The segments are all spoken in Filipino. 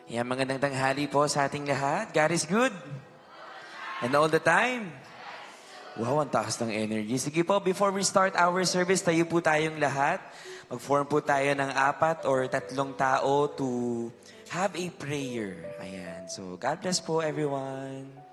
Yan, magandang tanghali po sa ating lahat. God is good. And all the time. Wow, ang taas ng energy. Sige po, before we start our service, tayo po tayong lahat. Mag-form po tayo ng 4 or 3 tao to have a prayer. Ayan. So, God bless po everyone.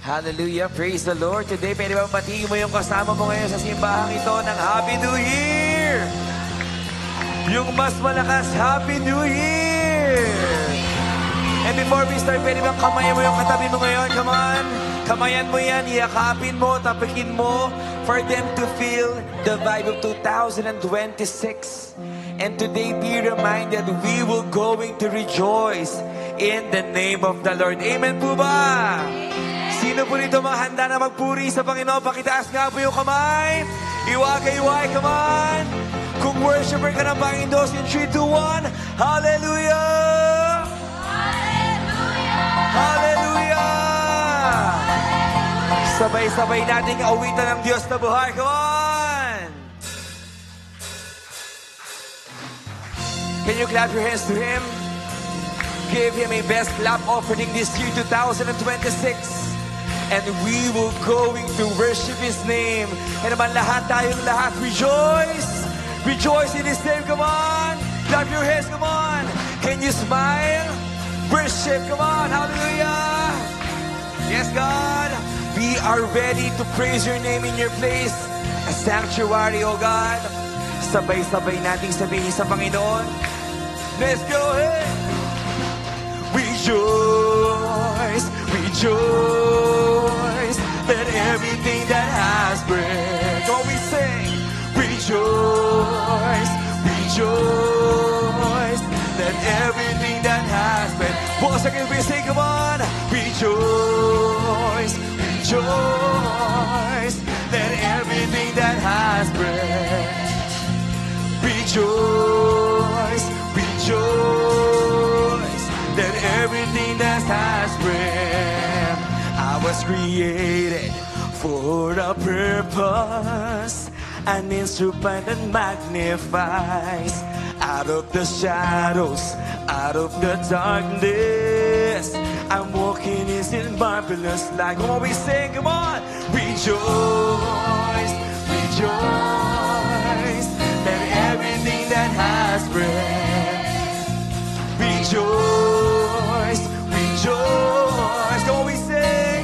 Hallelujah. Praise the Lord. Today, pwede bang batiin mo yung kasama mo ngayon sa simbahang ito ng Happy New Year? Yung mas malakas, Happy New Year! And before we start, pwede bang kamayan mo yung katabi mo ngayon? Come on. Kamayan mo yan, iyakapin mo, tapikin mo for them to feel the vibe of 2026. And today, be reminded, we will going to rejoice in the name of the Lord. Amen po ba? Sino po nito mga handa na magpuri sa Panginoon? Pakitaas nga po yung kamay. Iwagay-iway, come on. Kung worshiper ka ng Panginoon, in 3, 2, 1, Hallelujah! Hallelujah! Hallelujah! Sabay-sabay nating awitan ng Diyos na buhay. Come on! Can you clap your hands to Him? Give Him a best clap offering this year, 2026. And we will going to worship His name. And naman lahat tayong lahat, rejoice! Rejoice in His name, come on! Clap your hands, come on! Can you smile? Worship, come on, hallelujah! Yes, God! We are ready to praise your name in your place. A sanctuary, oh God. Sabay-sabay nating sabihin sa Panginoon. Let's go, hey! Rejoice, rejoice, let everything that has breath. Come on, we sing. Rejoice, rejoice, let everything that has breath. Once again, we sing, come on. Rejoice, rejoice, let everything that has breath. Rejoice, rejoice, let everything that has breath. I was created for a purpose, an instrument that magnifies. Out of the shadows, out of the darkness, I'm walking in marvelous light. Come on, we sing, come on. Rejoice, rejoice, let everything that has breath. Rejoice, rejoice. Come on, we sing.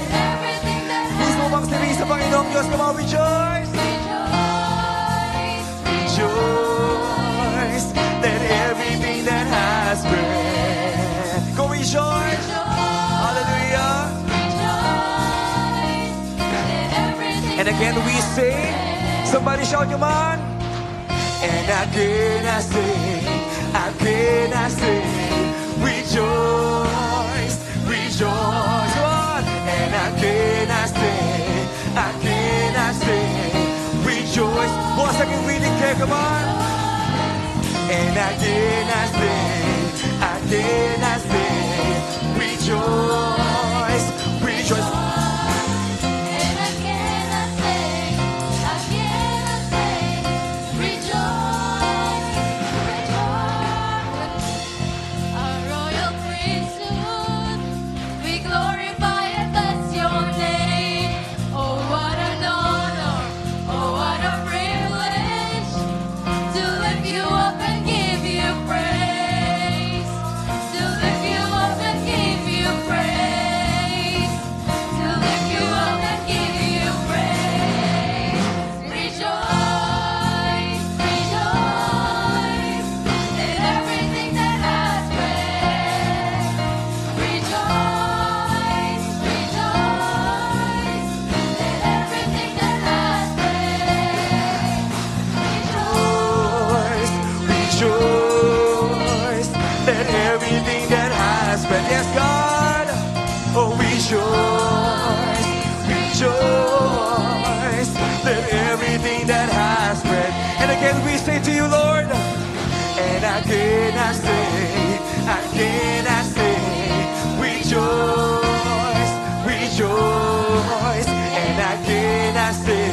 Mismo bang sabihin sa Panginoong Diyos, come on, rejoice. Rejoice, let everything that has breath. Go rejoice. Hallelujah. And again we sing. Somebody shout, come on. And again I sing, again I sing, rejoice, rejoice. Come on. And again I sing, again I sing, rejoice. Once again we declare, come on. And again I sing, again I sing, rejoice, rejoice. And again I sing, rejoice, rejoice. Our royal priesthood, we glorify and bless your name. Oh, what an honor, oh, what a privilege to lift you up and give you praise. To lift you up and give you praise. To lift you up and give you praise. Rejoice, rejoice, in everything that has breath. Rejoice, rejoice, in everything that has breath. Rejoice, rejoice, let everything that has breath. Yes, God. Oh, rejoice, rejoice, let everything that has breath. And again we say to you, Lord. And again I say, again I say, rejoice, rejoice. And again I say,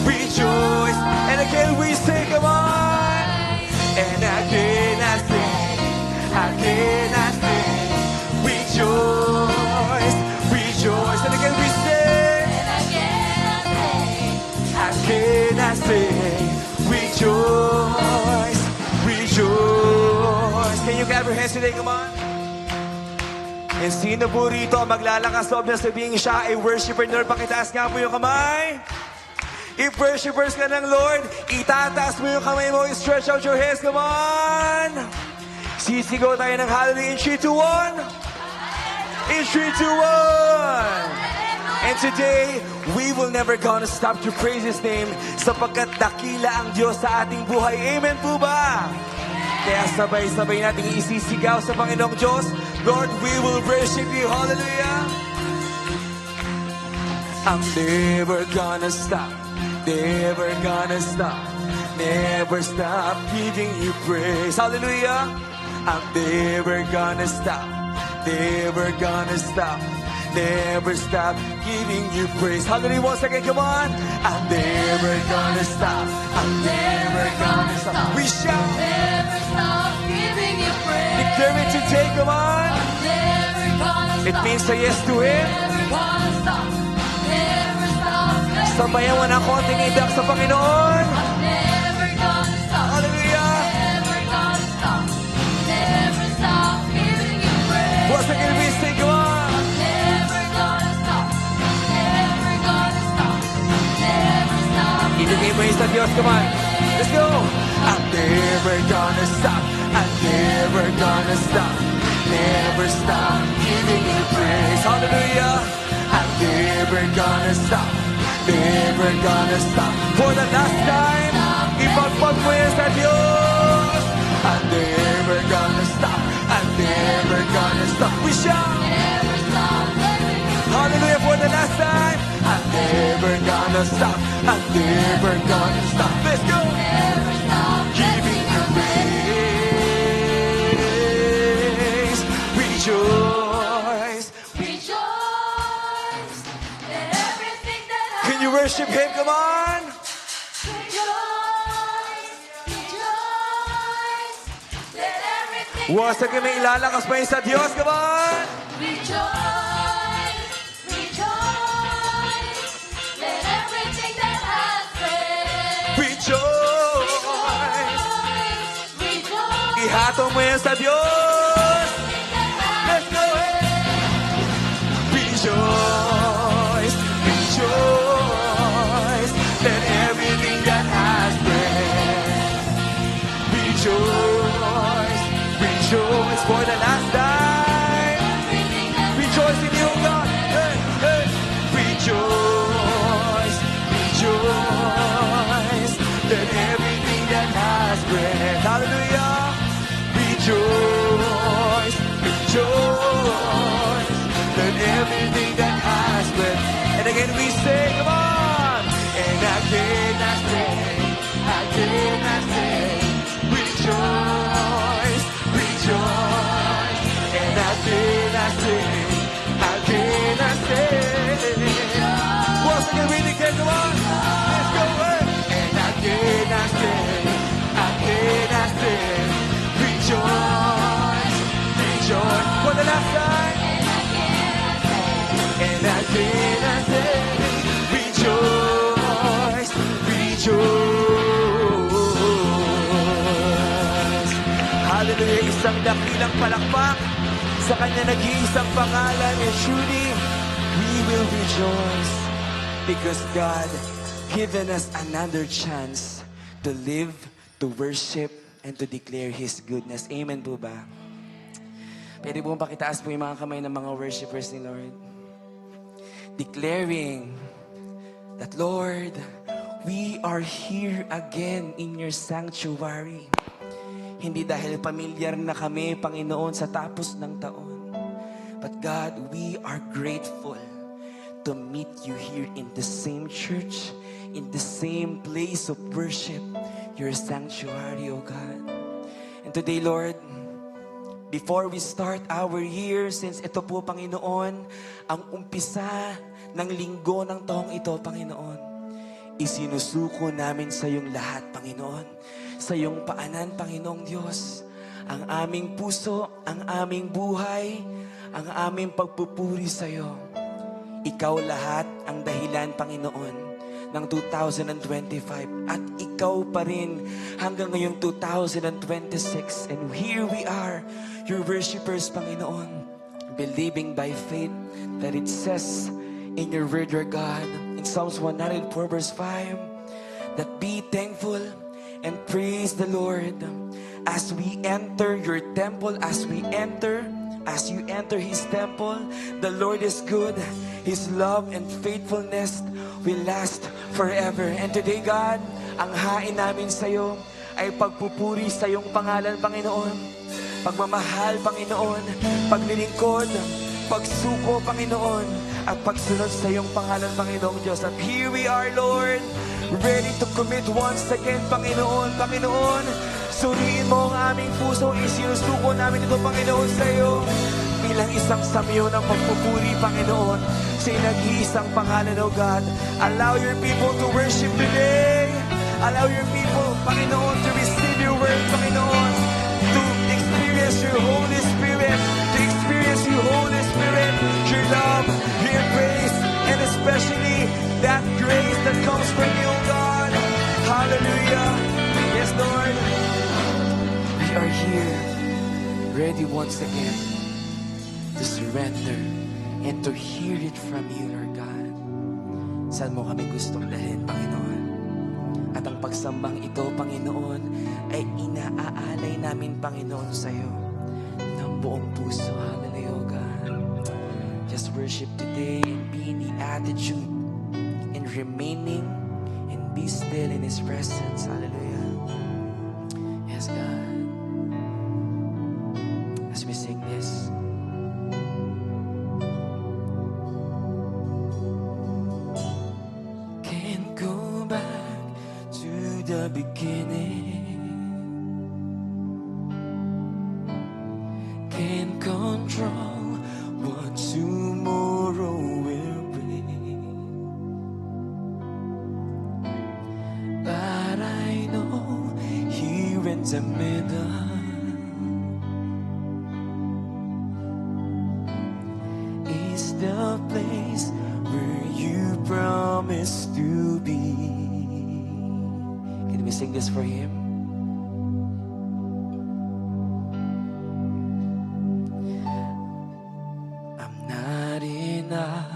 rejoice. And again we say, come on. And again I say, rejoice, rejoice. And again we say, again I say, rejoice, rejoice. Can you clap your hands today, come on? And sino po rito ang maglalakas loob na sabihin siya ay worshiper nerd? Pakitaas nga po yung kamay. If worshipers ka ng Lord, itataas mo yung kamay mo, stretch out your hands, come on! Sisigaw tayo ng hallelujah in 3, 2, 1. In 3, 2, 1. And today, we will never gonna stop to praise His name sapagkat dakila ang Diyos sa ating buhay. Amen po ba? Kaya sabay-sabay natin isisigaw sa Panginoong Diyos, Lord, we will worship you. Hallelujah! I'm never gonna stop, never gonna stop, never stop giving you praise. Hallelujah! I'm never gonna stop, never gonna stop, never stop giving you praise. Hallelujah, once again, come on. I'm never gonna stop, I'm never gonna stop. We shout, Never stop giving you praise. declare it today, come on. Never gonna It stop. means say yes to Him. Never gonna stop. Never stop. Sabayan mo ng konting idak sa Panginoon. Never gonna stop. Hallelujah. Never gonna stop. Never stop giving you praise. Once again, we sing, come on. Never gonna stop. Never gonna stop. Never stop. Ibigay mo yun sa Diyos, come on. Let's go. I'm never gonna stop. I'm never gonna stop. Never stop giving you praise. Hallelujah. I'm never gonna stop. Never gonna stop. For the last time, ipagpag mo yan sa Diyos. I'm never gonna stop. I'm never gonna stop. We shout. Never stop giving you Hallelujah for the last time. I'm never gonna stop. I'm never gonna stop. Let's go. Never stop Giving you praise. Rejoice. rejoice. Let everything that Can you worship Him? Come on. rejoice. Rejoice. Let everything Once again, may ilalakas pa yun sa Diyos. Come on. rejoice. Rejoice. Let everything that has breath. Rejoice. Rejoice. Ihatong mo yan sa Diyos. Let's go. Rejoice. Rejoice. Let everything that has breath. Rejoice. Rejoice for the last time. Everything that Rejoice in you, God. Hey, hey. Rejoice. Rejoice. Let everything that has breath. Hallelujah. Rejoice. Rejoice. Let everything that has breath. And again we say, come on. And again I say, rejoice. Rejoice. And again I say, once again we declare, come on. Let's go. And again I say, rejoice. Rejoice. For the last time. And again I say, rejoice, rejoice. Hallelujah, isang dakilang palakpak sa kanya nag-iisang pangalan, and truly, we will rejoice because God given us another chance to live, to worship, and to declare His goodness. Amen po ba? Pwede po pakitaas po yung mga kamay ng mga worshipers ni Lord. Declaring that, Lord, we are here again in your sanctuary. Hindi dahil pamilyar na kami, Panginoon, sa tapos ng taon. But God, we are grateful to meet you here in the same church, in the same place of worship, your sanctuary, O God. And today, Lord, before we start our year, since ito po, Panginoon, ang umpisa ng linggo ng taong ito, Panginoon, isinusuko namin sa iyong lahat, Panginoon. Sa iyong paanan, Panginoong Diyos, ang aming puso, ang aming buhay, ang aming pagpupuri sa iyo. Ikaw lahat ang dahilan, Panginoon, ng 2025. At ikaw pa rin hanggang ngayong 2026. And here we are, your worshipers, Panginoon, believing by faith that it says in your word, your God, in Psalms 104 verse 5, that be thankful and praise the Lord as we enter your temple, as you enter His temple. The Lord is good. His love and faithfulness will last forever. And today, God, ang hain namin sa iyo ay pagpupuri sa iyong pangalan, Panginoon. Pagmamahal, Panginoon. Paglilingkod, pagsuko, Panginoon. At pagsunod sa iyong pangalan, Panginoong Diyos. At here we are, Lord, ready to commit once again, Panginoon. Panginoon, suriin mo ang aming puso. Isinusuko namin ito, Panginoon, sa iyo. Bilang isang samyo ng pagpupuri, Panginoon, sa nag-iisang pangalan, O God. Allow your people to worship today. Allow your people, Panginoon, to receive your word, Panginoon. To experience your Holy Spirit. To experience your Holy Spirit. Lord, we are here, ready once again to surrender and to hear it from you, Lord God. Saan mo kami gustong dalhin, Panginoon? At ang pagsambang ito, Panginoon, ay inaaalay namin, Panginoon, sa iyo ng buong puso. Hallelujah, oh God. Just worship today and be in the attitude and remaining and be still in His presence. Hallelujah. Yes, God. As we sing this, can't go back to the beginning, can't control what tomorrow will bring, but I know here in the middle is the place where you promised to be. Can we sing this for Him? I'm not enough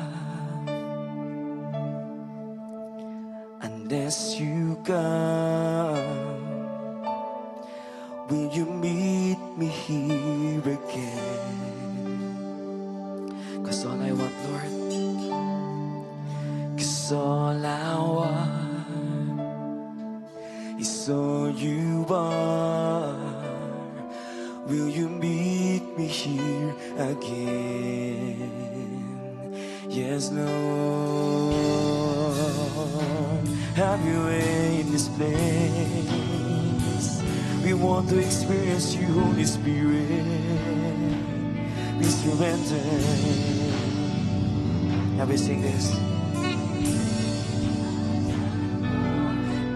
unless you come. Will you meet me here again? 'Cause all I want, Lord, 'cause all I want is all you are. Will you meet me here again? Yes, Lord, have your way in this place. We want to experience you, Holy Spirit. We surrender. Now we sing this.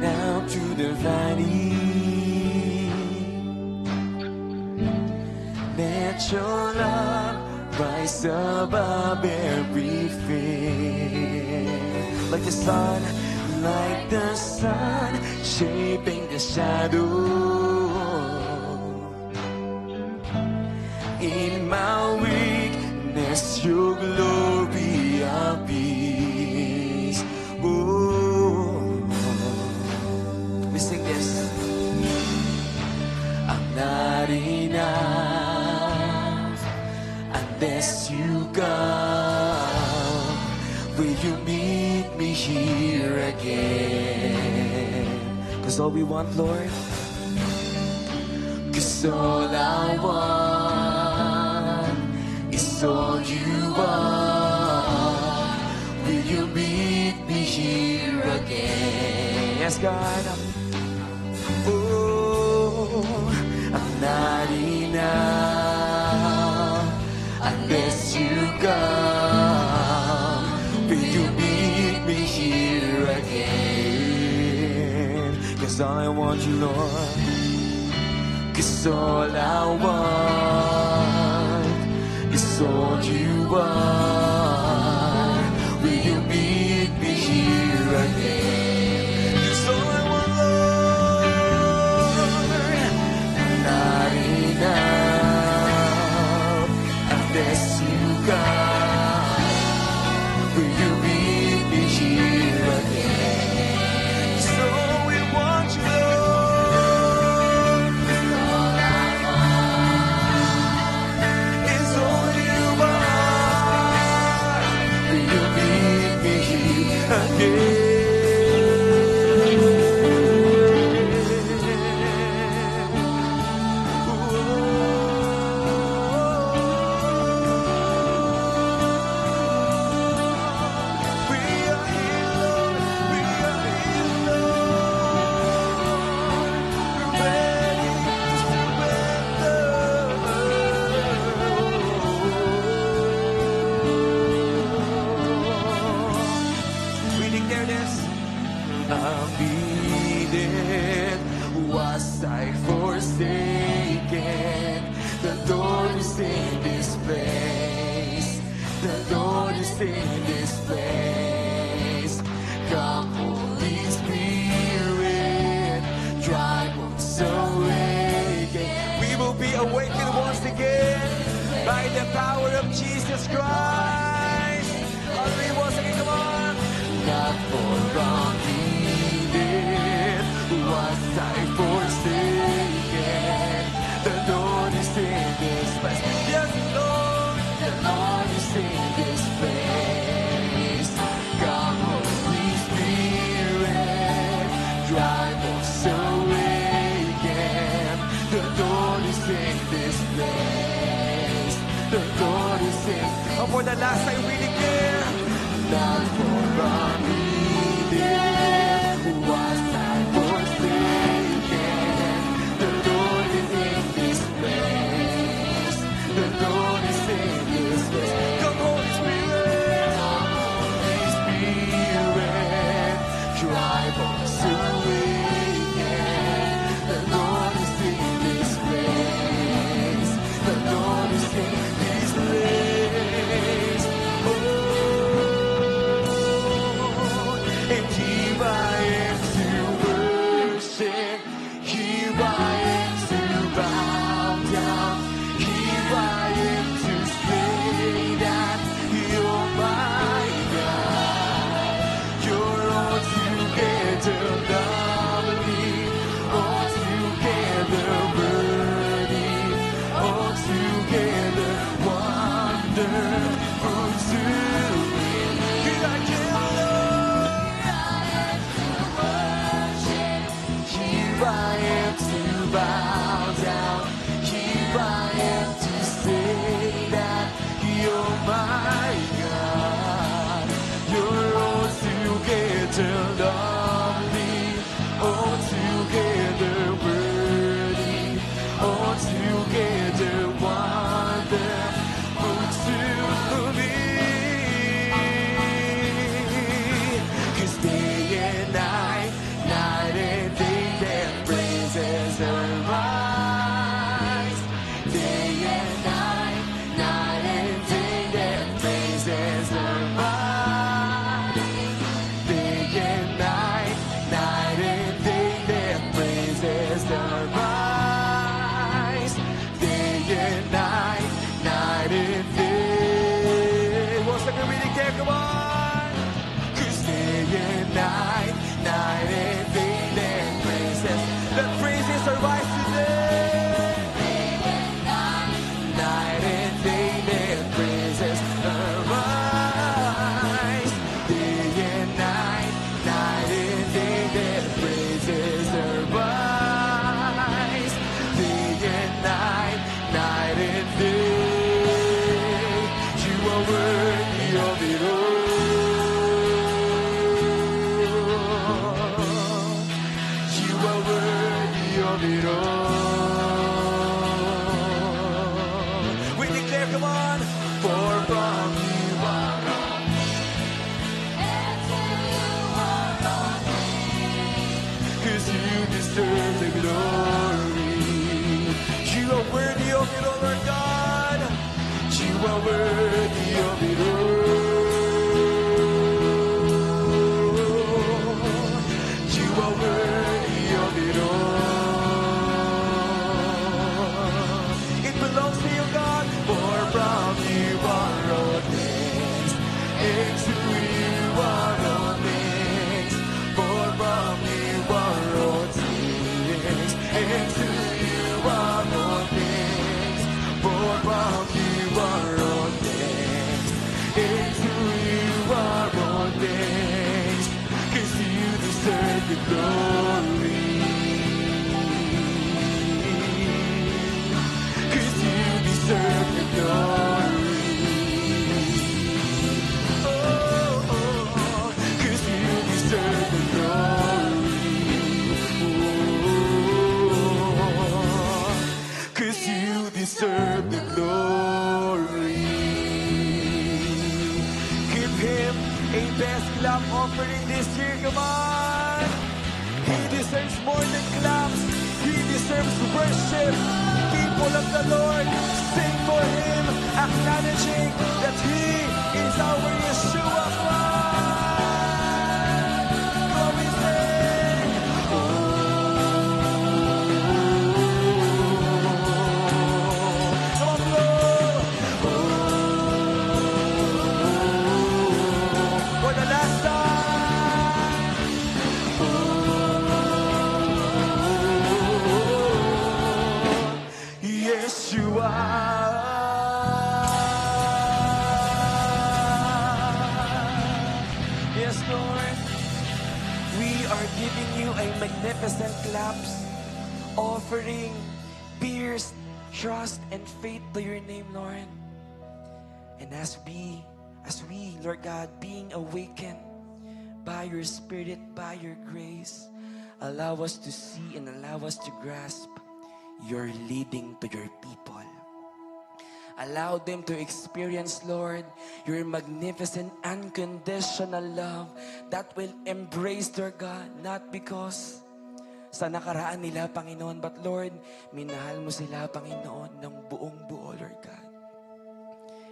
Now to the valley, let your love rise above every fear. Like the sun, shaping the shadow. In my weakness, your glory appears. Oh, we sing this. I'm not enough unless you come. Will you meet me here again? 'Cause all we want, Lord, 'cause all I want is all you are. Will you meet me here again? Yes, God. Oh, I'm not enough unless you come. Will you meet me here again? 'Cause all I want you, Lord, 'cause all I want is all you are. Will you meet me here again? 'Cause all I want, Lord, not enough unless you come. Will you meet me here again? So we want you, Lord. All I want is all you are. Will you meet me here again? We are here, Lord. We are here, Lord. We're ready to surrender. We declare this. I'm needed. Was I forsaken? The Lord is in this place. The Lord is in this place. Come, Holy Spirit, dry bones by the power of Jesus Christ. Hallelujah, once again, come on. Not for wronging was I forsaken. The Lord is in this place. Yes, Lord, the Lord is in this place. Come, Holy Spirit, drive us away again. The Lord is in this place. The Lord is in. And for the last time we declare, not for wronging was I forsaken. The Lord is in this place. The Lord is in this place. Come, Holy Spirit. Come, Holy Spirit. Drive us away again. The Lord is in this place. The Lord is in this place. Oh, and here I am to worship. Here I am to bow down. Here I am to say that you're my God. You're altogether lovely, altogether worthy, altogether wonderful to me. Here I am, here I am to bow down. Here I am to say that you're my God. You're altogether lovely, altogether worthy, altogether wonderful to me. 'Cause day and night, night and day, their praises arise. Day and night, night and day, their praises arise. Day and night, night and day, their praises arise. Day and night, night and day. Once again, we declare, come on. 'Cause day and night, night and day, their praises, the praises arise today. Night and day, their praises arise. Day and night, night and day, their praises arise. Day and night, night and day, you are worthy of it all. You are worthy of it all. We declare, come on, for from you are all. And you are all 'Cause you deserve the glory. You are worthy of it all, Lord God. You are worthy of it all. You are worthy of it all. It belongs to you, God. For from you are all things, and to you are all things. For from you are all things, and to you are all things. For from you are all things, and to you are all things. 'Cause you deserve the glory. 'Cause you deserve the glory. Oh, oh, oh. 'Cause you deserve the glory. Oh, 'cause you deserve the glory. Give him a best clap offering this year, come on. He deserves more than claps. He deserves worship. People of the Lord, sing for him, acknowledging that he is our Yeshua Christ. Glory sing. Come on, Lord. magnificent claps, offering pierced trust and faith to your name, Lord. And as we, Lord God, being awakened by your Spirit, by your grace, allow us to see and allow us to grasp your leading to your people. Allow them to experience, Lord, your magnificent, unconditional love that will embrace their God, not because sa nakaraan nila, Panginoon, but Lord, minahal mo sila, Panginoon, ng buong buo, Lord God.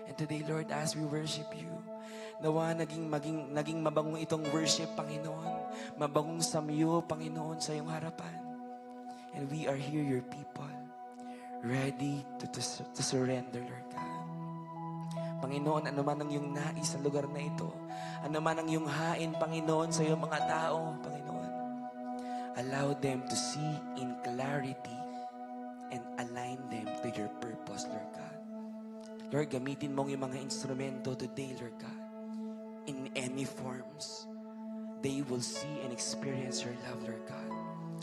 And today, Lord, as we worship you, nawa naging mabangong itong worship, Panginoon. Mabangong samyo, Panginoon, sa iyong harapan. And we are here, your people, ready to surrender, Lord God. Panginoon, ano man ang iyong nais sa lugar na ito, ano man ang iyong hain, Panginoon, sa iyong mga tao, Panginoon, allow them to see in clarity and align them to your purpose, Lord God. Lord, gamitin mong yung mga instrumento today, Lord God, in any forms. They will see and experience your love, Lord God.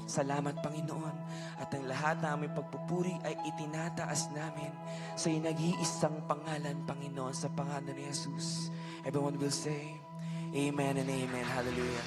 Salamat, Panginoon. At ang lahat na aming pagpupuri ay itinataas namin sa iyong nag-iisang pangalan, Panginoon, sa pangalan ni Jesus. Everyone will say, Amen and Amen. Hallelujah.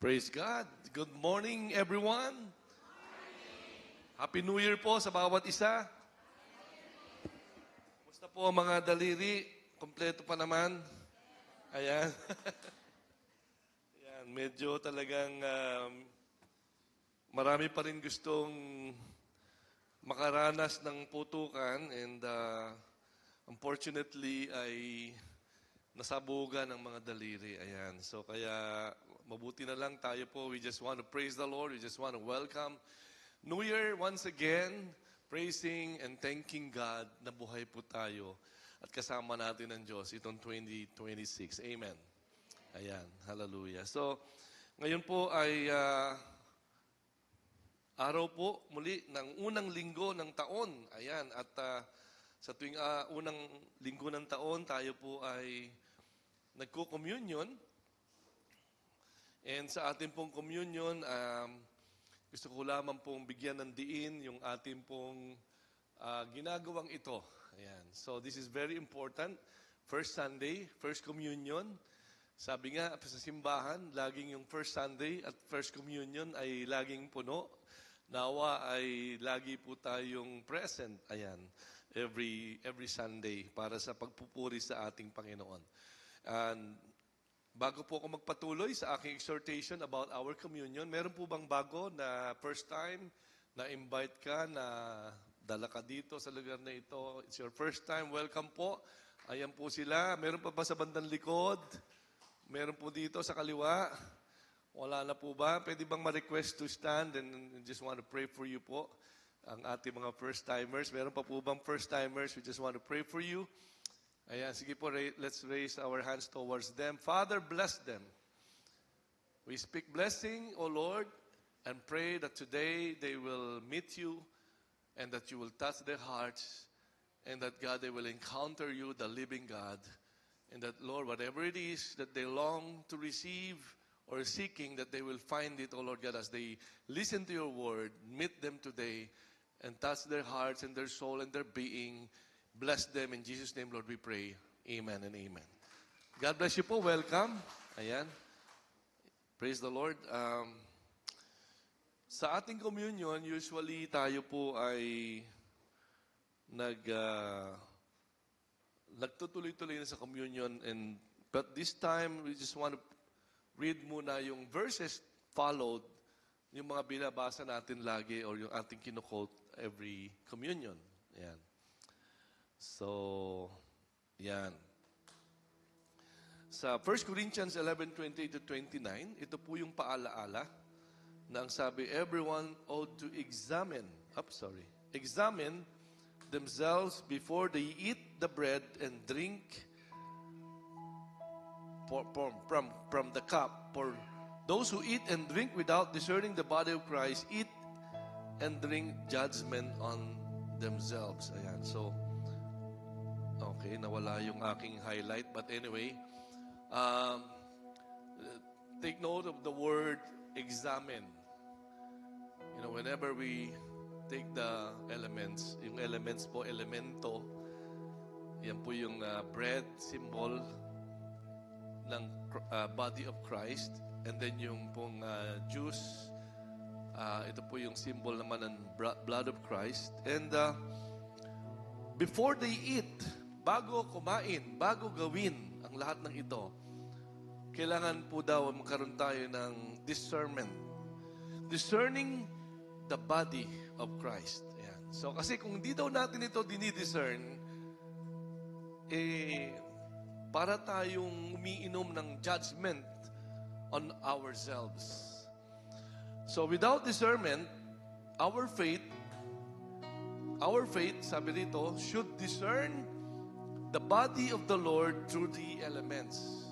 Praise God. Good morning, everyone. Happy New Year po sa bawat isa. Kumusta po mga daliri? Kompleto pa naman. Ayan. Ayan, medyo talagang marami pa rin gustong makaranas ng putukan and unfortunately ay nasabugan ng mga daliri. Ayan. So kaya mabuti na lang tayo po. We just want to praise the Lord. We just want to welcome New Year once again, praising and thanking God na buhay po tayo at kasama natin ng Diyos itong 2026. Amen. Ayan. Hallelujah. So ngayon po ay araw po muli ng unang linggo ng taon. Ayan. At sa tuwing unang linggo ng taon, tayo po ay nagko-communion. And sa ating pong communion, gusto ko lamang pong bigyan ng diin yung ating pong ginagawang ito. Ayan. So this is very important. First Sunday, First Communion. Sabi nga sa simbahan, laging yung First Sunday at First Communion ay laging puno. Nawa ay lagi po tayong present. Ayan. Every Sunday para sa pagpupuri sa ating Panginoon. And bago po ako magpatuloy sa aking exhortation about our communion, meron po bang bago na first time na invite ka na dala ka dito sa lugar na ito? It's your first time. Welcome po. Ayan po sila. Meron pa ba sa bandang likod? Meron po dito sa kaliwa? Wala na po ba? Pwede bang ma-request to stand and just want to pray for you po? Ang ating mga first-timers. Meron pa po bang first-timers? We just want to pray for you. Ayan, sige po, let's raise our hands towards them. Father, bless them. We speak blessing, O Lord, and pray that today they will meet you and that you will touch their hearts and that, God, they will encounter you, the living God, and that, Lord, whatever it is that they long to receive or seeking, that they will find it, O Lord God, as they listen to your word. Meet them today and touch their hearts and their soul and their being. Bless them. In Jesus' name, Lord, we pray. Amen and amen. God bless you po. Welcome. Ayan. Praise the Lord. Sa ating communion, usually tayo po ay nagtutuloy-tuloy na sa communion, but this time we just want to read muna yung verses followed, yung mga binabasa natin lagi or yung ating kino-quote every communion. Yan. So, yan. Sa 1 Corinthians 11:28-29, ito po yung paalaala na ang sabi, everyone ought to examine themselves before they eat the bread and drink from the cup. For those who eat and drink without discerning the body of Christ, eat and drink judgment on themselves. Ayan, so, okay, nawala yung aking highlight. But anyway, take note of the word examine. You know, whenever we take the elements, yung elements po, elemento, yan po yung bread, symbol ng body of Christ. And then yung pong juice, ito po yung symbol naman ng blood of Christ. And before they eat, bago kumain, bago gawin ang lahat ng ito, kailangan po daw magkaroon tayo ng discernment. Discerning the body of Christ. Ayan. So, kasi kung di daw natin ito dinidiscern, para tayong umiinom ng judgment on ourselves. So, without discernment, our faith, sabi dito, should discern the body of the Lord through the elements.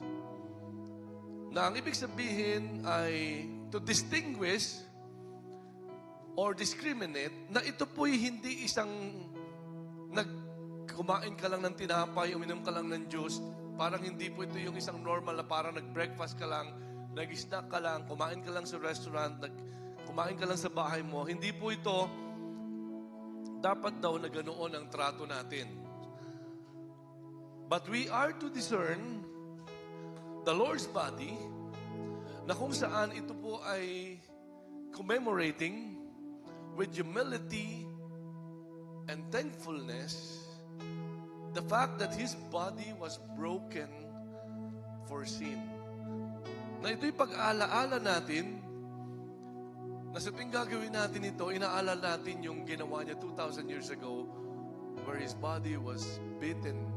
Na ang ibig sabihin ay to distinguish or discriminate na ito po'y hindi isang kumain ka lang ng tinapay, uminom ka lang ng juice. Parang hindi po ito yung isang normal na parang nag-breakfast ka lang, nag-snack ka lang, kumain ka lang sa restaurant, kumain ka lang sa bahay mo. Hindi po ito dapat daw na ganoon ang trato natin. But we are to discern the Lord's body, na kung saan ito po ay commemorating with humility and thankfulness the fact that His body was broken for sin. Na ito'y pag-aalaala natin, na sa tuwing gagawin natin ito, inaalala natin yung ginawa niya 2,000 years ago, where His body was beaten,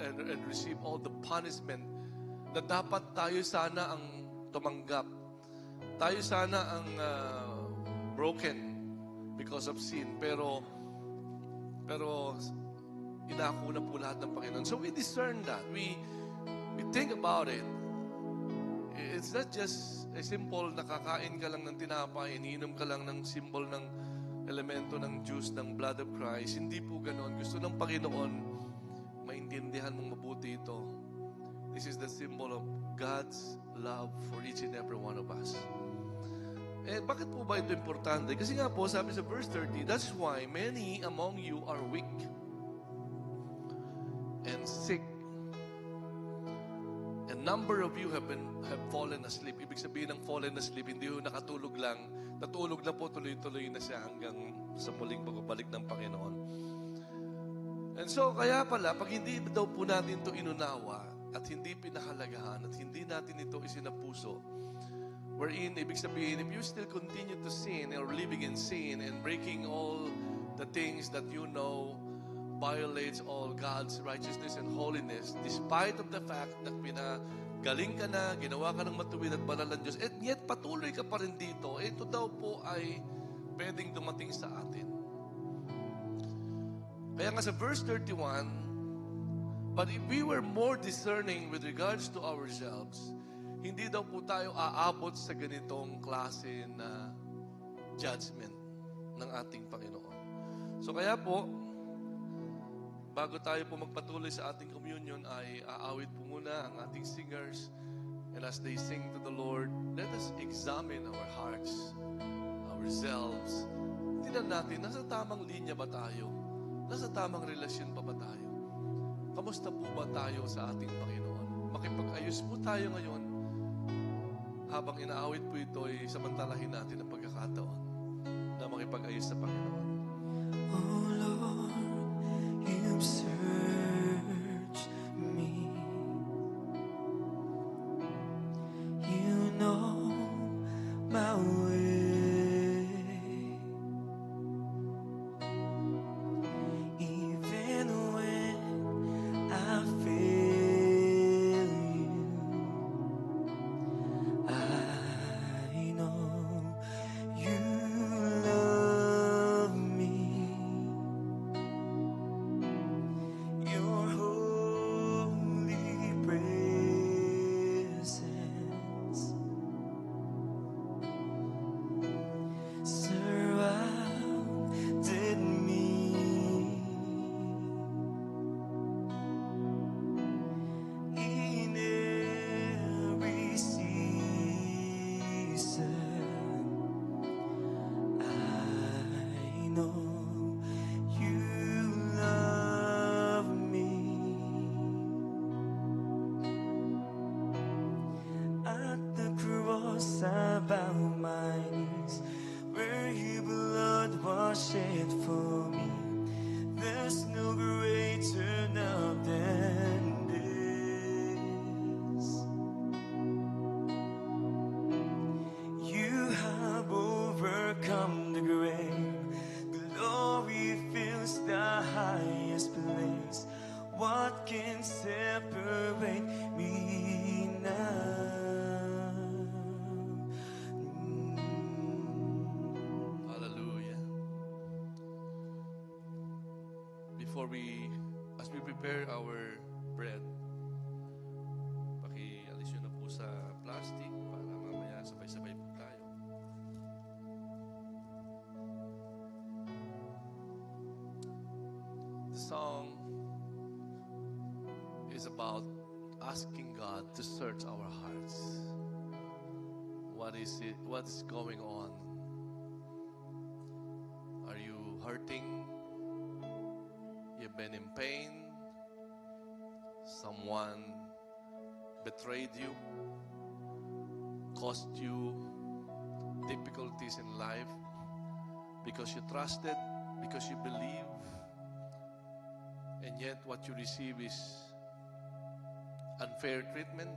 and receive all the punishment na dapat tayo sana ang tumanggap. Tayo sana ang broken because of sin. Pero inako na po lahat ng Panginoon. So we discern that. We think about it. It's not just a simple nakakain ka lang ng tinapay, iniinom ka lang ng symbol ng elemento ng juice ng blood of Christ. Hindi po ganon. Gusto ng Panginoon maintindihan mong mabuti ito. This is the symbol of God's love for each and every one of us. Eh, bakit po ba ito importante? Kasi nga po, sabi sa verse 30, that's why many among you are weak and sick. A number of you have fallen asleep. Ibig sabihin ng fallen asleep, hindi yung nakatulog lang. Natulog na po, tuloy-tuloy na siya hanggang sa muling pagbabalik ng Panginoon. And so, kaya pala, pag hindi daw po natin ito inunawa at hindi pinahalagahan at hindi natin ito isinapuso, wherein, ibig sabihin, if you still continue to sin or living in sin and breaking all the things that you know violates all God's righteousness and holiness, despite of the fact na pinagaling ka na, ginawa ka ng matuwid at banal ng Diyos, at yet patuloy ka pa rin dito, ito daw po ay pwedeng dumating sa atin. Kaya nga sa verse 31, but if we were more discerning with regards to ourselves, hindi daw po tayo aabot sa ganitong klase na judgment ng ating Panginoon. So kaya po, bago tayo po magpatuloy sa ating communion, ay aawit po muna ang ating singers. And as they sing to the Lord, let us examine our hearts, ourselves. Tingnan natin, nasa tamang linya ba tayo? Nasa tamang relasyon pa ba tayo? Kamusta po ba tayo sa ating Panginoon? Makipag-ayos po tayo ngayon habang inaawit po ito, ay samantalahin natin ang pagkakataon na makipag-ayos sa Panginoon. Oh Lord, you've searched me. You know my way. Even when I fail you, I know you love me. Your holy presence surrounded me. In every season, I know you love me. At the cross I bow my knees, where your blood was shed for me. There's no greater love than this. You have overcome the grave. Glory fills the highest place. What can separate me now? Hallelujah. As we prepare our bread, paki-alis yun na po sa plastic para mamaya sabay-sabay po tayo. The song is about asking God to search our hearts. What is it? What's going on? Are you hurting? You've been in pain? Someone betrayed you? Caused you difficulties in life? Because you trusted? Because you believe? And yet what you receive is unfair treatment?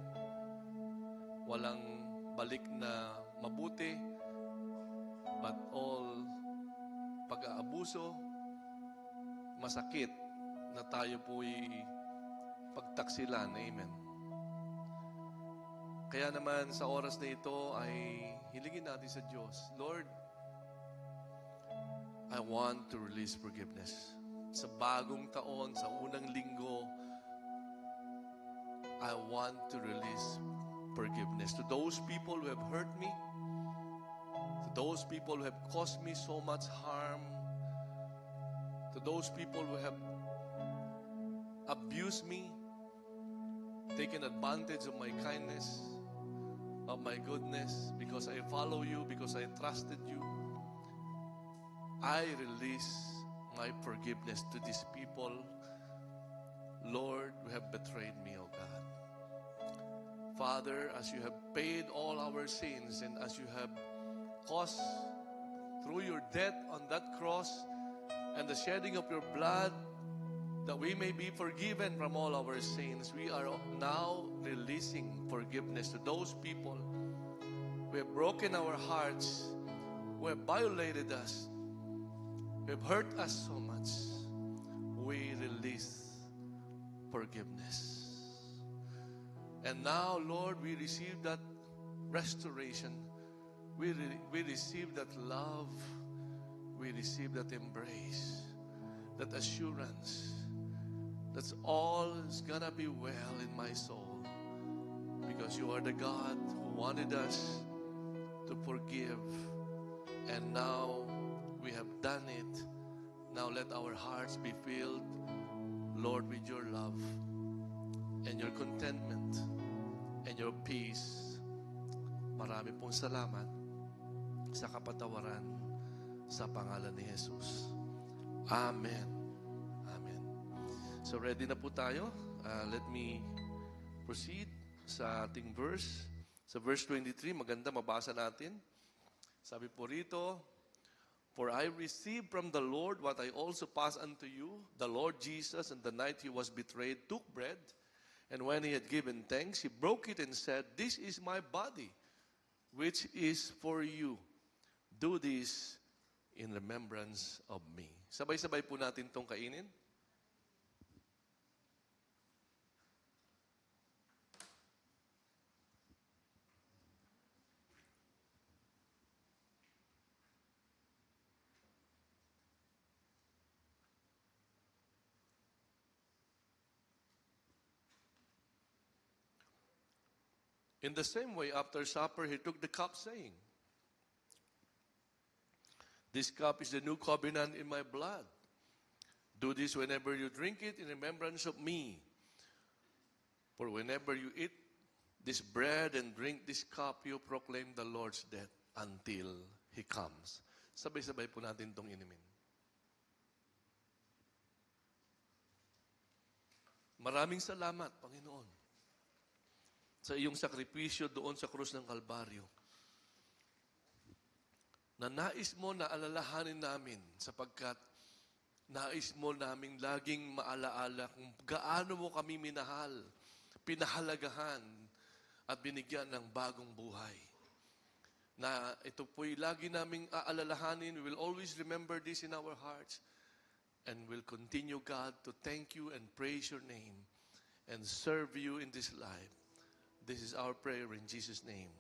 Walang balik na mabuti, but all pag-aabuso, masakit na tayo po'y pagtaksilan. Amen. Kaya naman sa oras na ito ay hilingin natin sa Diyos, Lord, I want to release forgiveness. Sa bagong taon, sa unang linggo, I want to release forgiveness to those people who have hurt me, to those people who have caused me so much harm, to those people who have abused me, taken advantage of my kindness, of my goodness, because I follow you, because I trusted you. I release my forgiveness to these people, Lord, who have betrayed me, O God. Father, as you have paid all our sins and as you have caused through your death on that cross and the shedding of your blood that we may be forgiven from all our sins, we are now releasing forgiveness to those people who have broken our hearts, who have violated us, who have hurt us so much. We release forgiveness. And now, Lord, we receive that restoration. We receive that love. We receive that embrace, that assurance. That's all is gonna be well in my soul. Because you are the God who wanted us to forgive. And now we have done it. Now let our hearts be filled, Lord, with your love and your contentment and your peace. Marami pong salamat sa kapatawaran sa pangalan ni Jesus. Amen. Amen. So ready na po tayo. Let me proceed sa ating verse. Sa verse 23, maganda, mabasa natin. Sabi po rito, "For I received from the Lord what I also passed unto you. The Lord Jesus, on the night he was betrayed, took bread, and when he had given thanks, he broke it and said, 'This is my body, which is for you. Do this in remembrance of me.'" Sabay-sabay po natin itong kainin. In the same way, after supper, he took the cup, saying, "This cup is the new covenant in my blood. Do this whenever you drink it in remembrance of me. For whenever you eat this bread and drink this cup, you proclaim the Lord's death until He comes." Sabay-sabay po natin itong inumin. Maraming salamat, Panginoon, sa iyong sakripisyo doon sa krus ng Kalbaryo, na nais mo na alalahanin namin sapagkat nais mo naming laging maalaala kung gaano mo kami minahal, pinahalagahan, at binigyan ng bagong buhay. Na ito po'y lagi naming aalalahanin. We will always remember this in our hearts and will continue, God, to thank you and praise your name and serve you in this life. This is our prayer in Jesus' name.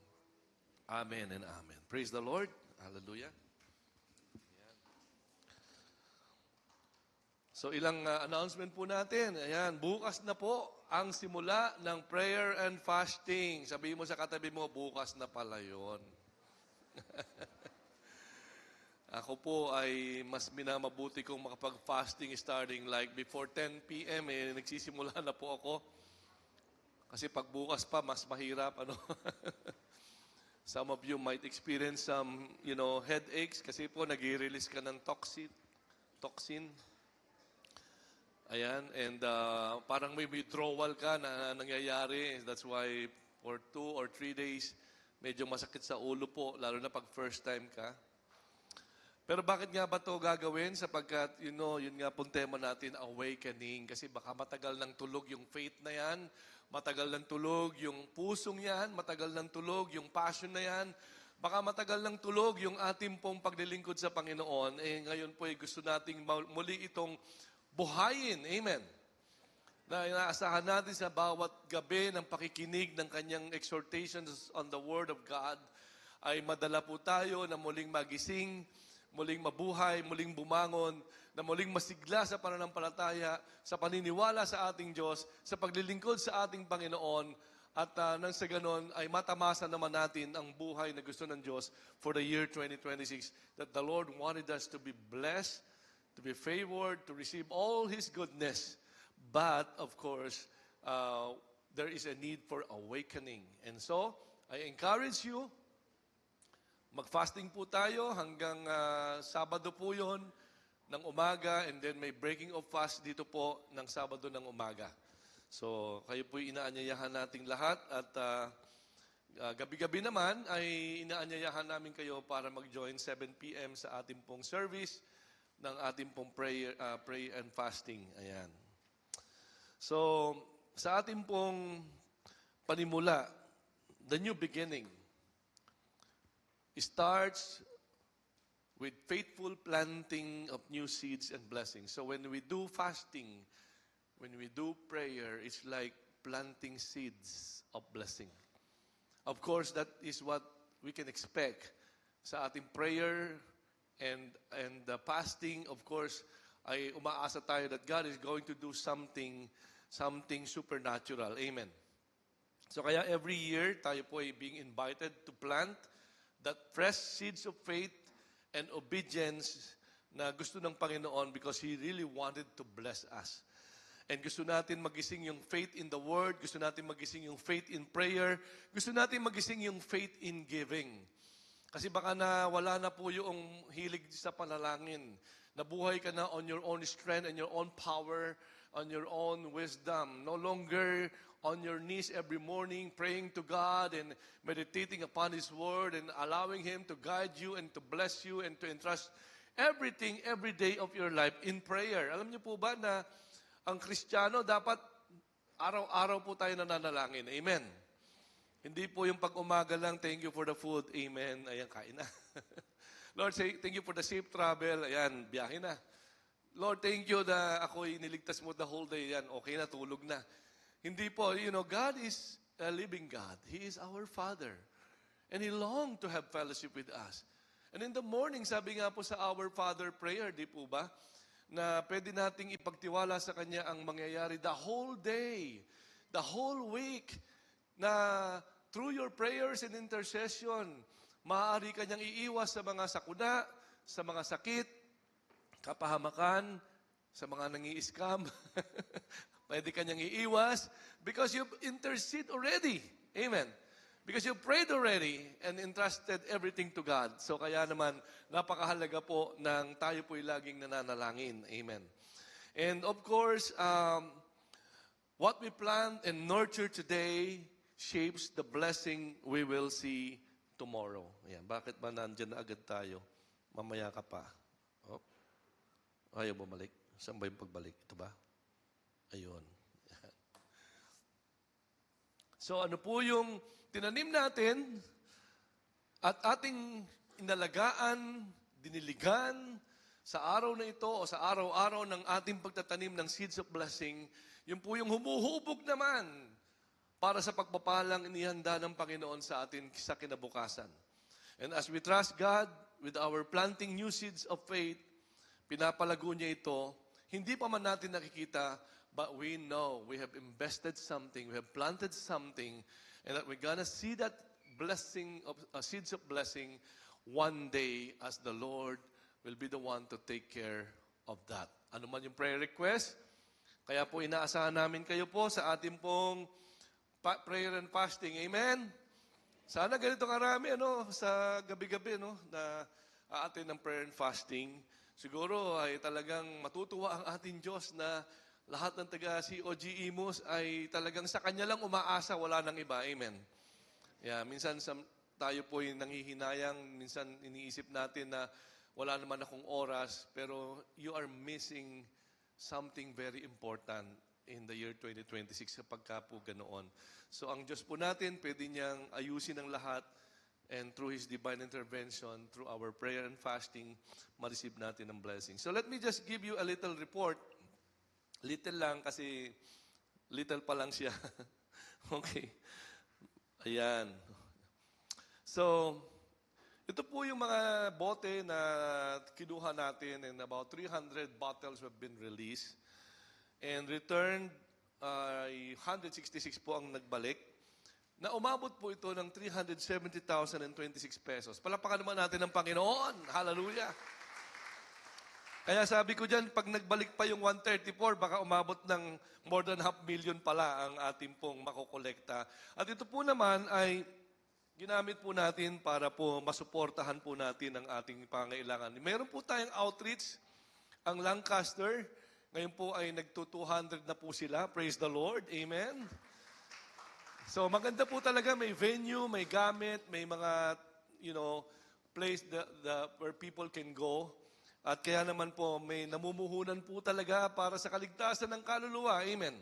Amen and amen. Praise the Lord. Hallelujah. Ayan. So ilang announcement po natin. Ayan, bukas na po ang simula ng prayer and fasting. Sabihin mo sa katabi mo, bukas na pala yun. Ako po ay mas minamabuti kong makapag-fasting starting like before 10 p.m. Nagsisimula na po ako. Kasi pag bukas pa, mas mahirap, ano? Some of you might experience some, headaches kasi po nag-release ka ng toxin. Ayan, and parang may withdrawal ka na nangyayari. That's why for 2 or 3 days, medyo masakit sa ulo po, lalo na pag first time ka. Pero bakit nga ba ito gagawin? Sapagkat, yun nga pong tema natin, awakening. Kasi baka matagal ng tulog yung faith na yan, matagal ng tulog yung pusong yan, matagal ng tulog yung passion na yan, baka matagal ng tulog yung ating pong paglilingkod sa Panginoon. Ngayon po gusto nating muli itong buhayin. Amen. Na inaasahan natin sa bawat gabi ng pakikinig ng kanyang exhortations on the Word of God, ay madala po tayo na muling magising, muling mabuhay, muling bumangon, na muling masigla sa pananampalataya, sa paniniwala sa ating Diyos, sa paglilingkod sa ating Panginoon, at nang sa ganon ay matamasa naman natin ang buhay na gusto ng Diyos for the year 2026, that the Lord wanted us to be blessed, to be favored, to receive all His goodness. But, of course, there is a need for awakening. And so, I encourage you, mag-fasting po tayo hanggang Sabado po yon ng umaga, and then may breaking of fast dito po ng Sabado ng umaga. So, kayo po inaanyayahan nating lahat, at gabi-gabi naman ay inaanyayahan namin kayo para mag-join 7 p.m. sa ating pong service ng ating pong pray and fasting. Ayan. So, sa ating pong panimula, the new beginning starts with faithful planting of new seeds and blessings. So when we do fasting, when we do prayer, it's like planting seeds of blessing. Of course, that is what we can expect sa ating prayer and the fasting. Of course, ay umaasa tayo that God is going to do something supernatural. Amen. So kaya every year, tayo po ay being invited to plant that fresh seeds of faith and obedience na gusto ng Panginoon, because He really wanted to bless us. And gusto natin magising yung faith in the Word, gusto natin magising yung faith in prayer, gusto natin magising yung faith in giving. Kasi baka na wala na po yung hilig sa panalangin. Nabuhay ka na on your own strength and your own power, on your own wisdom. No longer on your knees every morning, praying to God and meditating upon His Word and allowing Him to guide you and to bless you and to entrust everything, every day of your life in prayer. Alam niyo po ba na ang Kristiyano dapat araw-araw po tayo nananalangin. Amen. Hindi po yung pag-umaga lang, thank you for the food. Amen. Ayan, kain na. Lord, thank you for the safe travel. Ayan, biyahe na. Lord, thank you na ako'y niligtas mo the whole day. Ayan, okay na, tulog na. Hindi po, God is a living God. He is our Father. And He longed to have fellowship with us. And in the morning, sabi nga po sa Our Father prayer, di po ba, na pwede nating ipagtiwala sa Kanya ang mangyayari the whole day, the whole week, na through your prayers and intercession, maaari Kanyang iiwas sa mga sakuna, sa mga sakit, kapahamakan, sa mga nangi-scam. Pwede Kanyang iiwas because you've interceded already. Amen. Because you prayed already and entrusted everything to God. So kaya naman, napakahalaga po ng tayo po'y laging nananalangin. Amen. And of course, what we plant and nurture today shapes the blessing we will see tomorrow. Ayan. Bakit ba nandyan na agad tayo? Mamaya ka pa. Oh. Ayaw bumalik. Saan ba yung pagbalik? Ito ba? Ayun. So ano po yung tinanim natin at ating inalagaan, diniligan sa araw na ito o sa araw-araw ng ating pagtatanim ng seeds of blessing, yun po yung humuhubog naman para sa pagpapalang inihanda ng Panginoon sa atin sa kinabukasan. And as we trust God with our planting new seeds of faith, pinapalago niya ito, hindi pa man natin nakikita, but we know we have invested something, we have planted something, and that we're gonna see that blessing of seeds of blessing one day as the Lord will be the one to take care of that. Ano man yung prayer request, kaya po inaasahan namin kayo po sa ating pong prayer and fasting. Amen? Sana ganito karami, sa gabi-gabi, na aatin ng prayer and fasting. Siguro ay talagang matutuwa ang ating Diyos na lahat ng taga-COG Imus ay talagang sa Kanya lang umaasa, wala nang iba. Amen. Yeah, minsan tayo po yung nanghihinayang, minsan iniisip natin na wala naman akong oras, pero you are missing something very important in the year 2026 kapag ka po ganoon. So ang Diyos po natin, pwede niyang ayusin ang lahat and through His divine intervention, through our prayer and fasting, ma-receive natin ang blessing. So let me just give you a little report. Little lang kasi little pa lang siya. Okay. Ayan. So, ito po yung mga bote na kinuha natin and about 300 bottles have been released. And returned, 166 po ang nagbalik. Na umabot po ito ng 370,026 pesos. Palapakan naman natin ng Panginoon. Hallelujah. Kaya sabi ko dyan, pag nagbalik pa yung 134, baka umabot ng more than 500,000 pala ang ating pong makokolekta. At ito po naman ay ginamit po natin para po masuportahan po natin ang ating pangailangan. Meron po tayong outreach, ang Lancaster. Ngayon po ay nagto-200 na po sila. Praise the Lord. Amen. So maganda po talaga, may venue, may gamit, may mga, place where people can go. At kaya naman po, may namumuhunan po talaga para sa kaligtasan ng kaluluwa. Amen.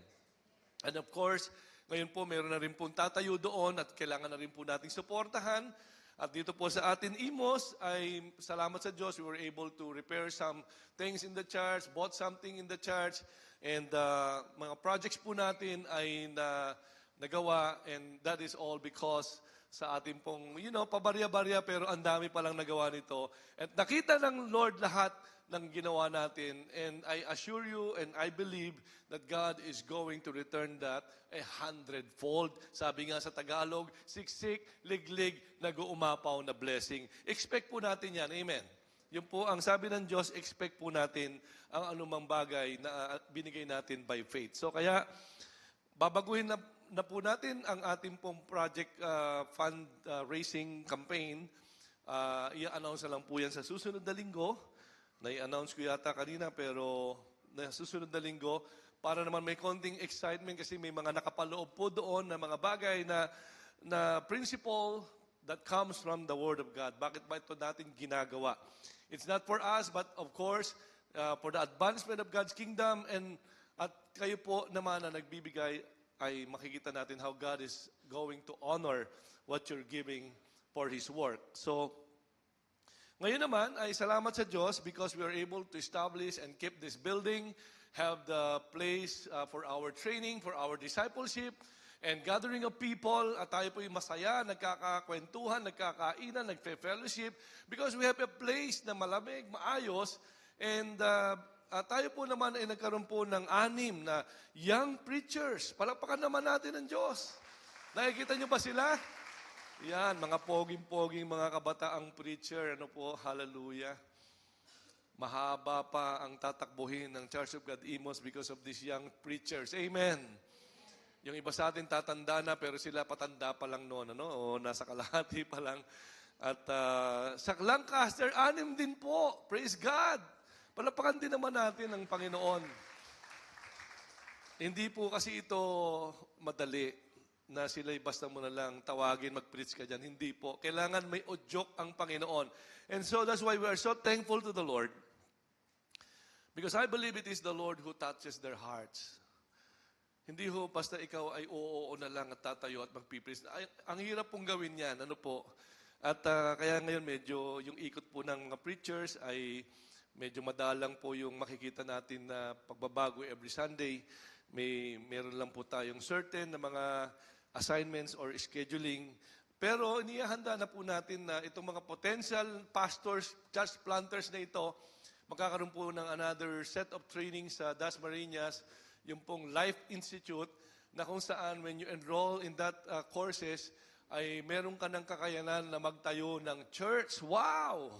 And of course, ngayon po, mayroon na rin pong tatayo doon at kailangan na rin po nating suportahan. At dito po sa atin, Imos, ay salamat sa Diyos, we were able to repair some things in the church, bought something in the church, and mga projects po natin ay nagawa, and that is all because sa ating pong, pabarya-barya, pero ang dami palang nagawa nito. At nakita ng Lord lahat ng ginawa natin. And I assure you and I believe that God is going to return that 100-fold. Sabi nga sa Tagalog, siksik, liglig, nag-uumapaw na blessing. Expect po natin yan. Amen. Yun po ang sabi ng Diyos, expect po natin ang anumang bagay na binigay natin by faith. So kaya, babaguhin na po natin ang ating pong project fundraising campaign. I-announce na lang po yan sa susunod na linggo nai-announce ko yata kanina, pero na susunod na linggo, para naman may konting excitement kasi may mga nakapaloob po doon na mga bagay na principle that comes from the Word of God. Bakit ba ito natin ginagawa? It's not for us, but of course, for the advancement of God's kingdom, and at kayo po naman na nagbibigay, ay makikita natin how God is going to honor what you're giving for His work. So, ngayon naman ay salamat sa Diyos because we are able to establish and keep this building, have the place for our training, for our discipleship, and gathering of people. At tayo po'y masaya, nagkakakwentuhan, nagkakainan, nagfe-fellowship because we have a place na malamig, maayos, and tayo po naman ay nagkaroon po ng 6 na young preachers. Palakpakan naman natin ang Diyos. Nakikita niyo ba sila? Yan, mga poging-poging, mga kabataang preacher. Ano po, hallelujah. Mahaba pa ang tatakbuhin ng Church of God Imos because of these young preachers. Amen. Yung iba sa atin tatanda na, pero sila patanda pa lang noon, ano? O nasa kalahati pa lang. At sa Lancaster, 6 din po. Praise God. Palapakan din naman natin ang Panginoon. Hindi po kasi ito madali na sila'y basta mo na lang tawagin, mag-preach ka dyan. Hindi po. Kailangan may udyok ang Panginoon. And so that's why we are so thankful to the Lord. Because I believe it is the Lord who touches their hearts. Hindi ho, basta ikaw ay oo na lang at tatayo at magpipreach. Ang hirap pong gawin yan. Ano po? At kaya ngayon medyo yung ikot po ng mga preachers ay medyo madalang po yung makikita natin na pagbabago every Sunday. Meron lang po tayong certain na mga assignments or scheduling. Pero inihahanda na po natin na itong mga potential pastors, church planters na ito, magkakaroon po ng another set of training sa Dasmariñas, yung pong Life Institute, na kung saan when you enroll in that courses, ay meron ka ng kakayanan na magtayo ng church. Wow!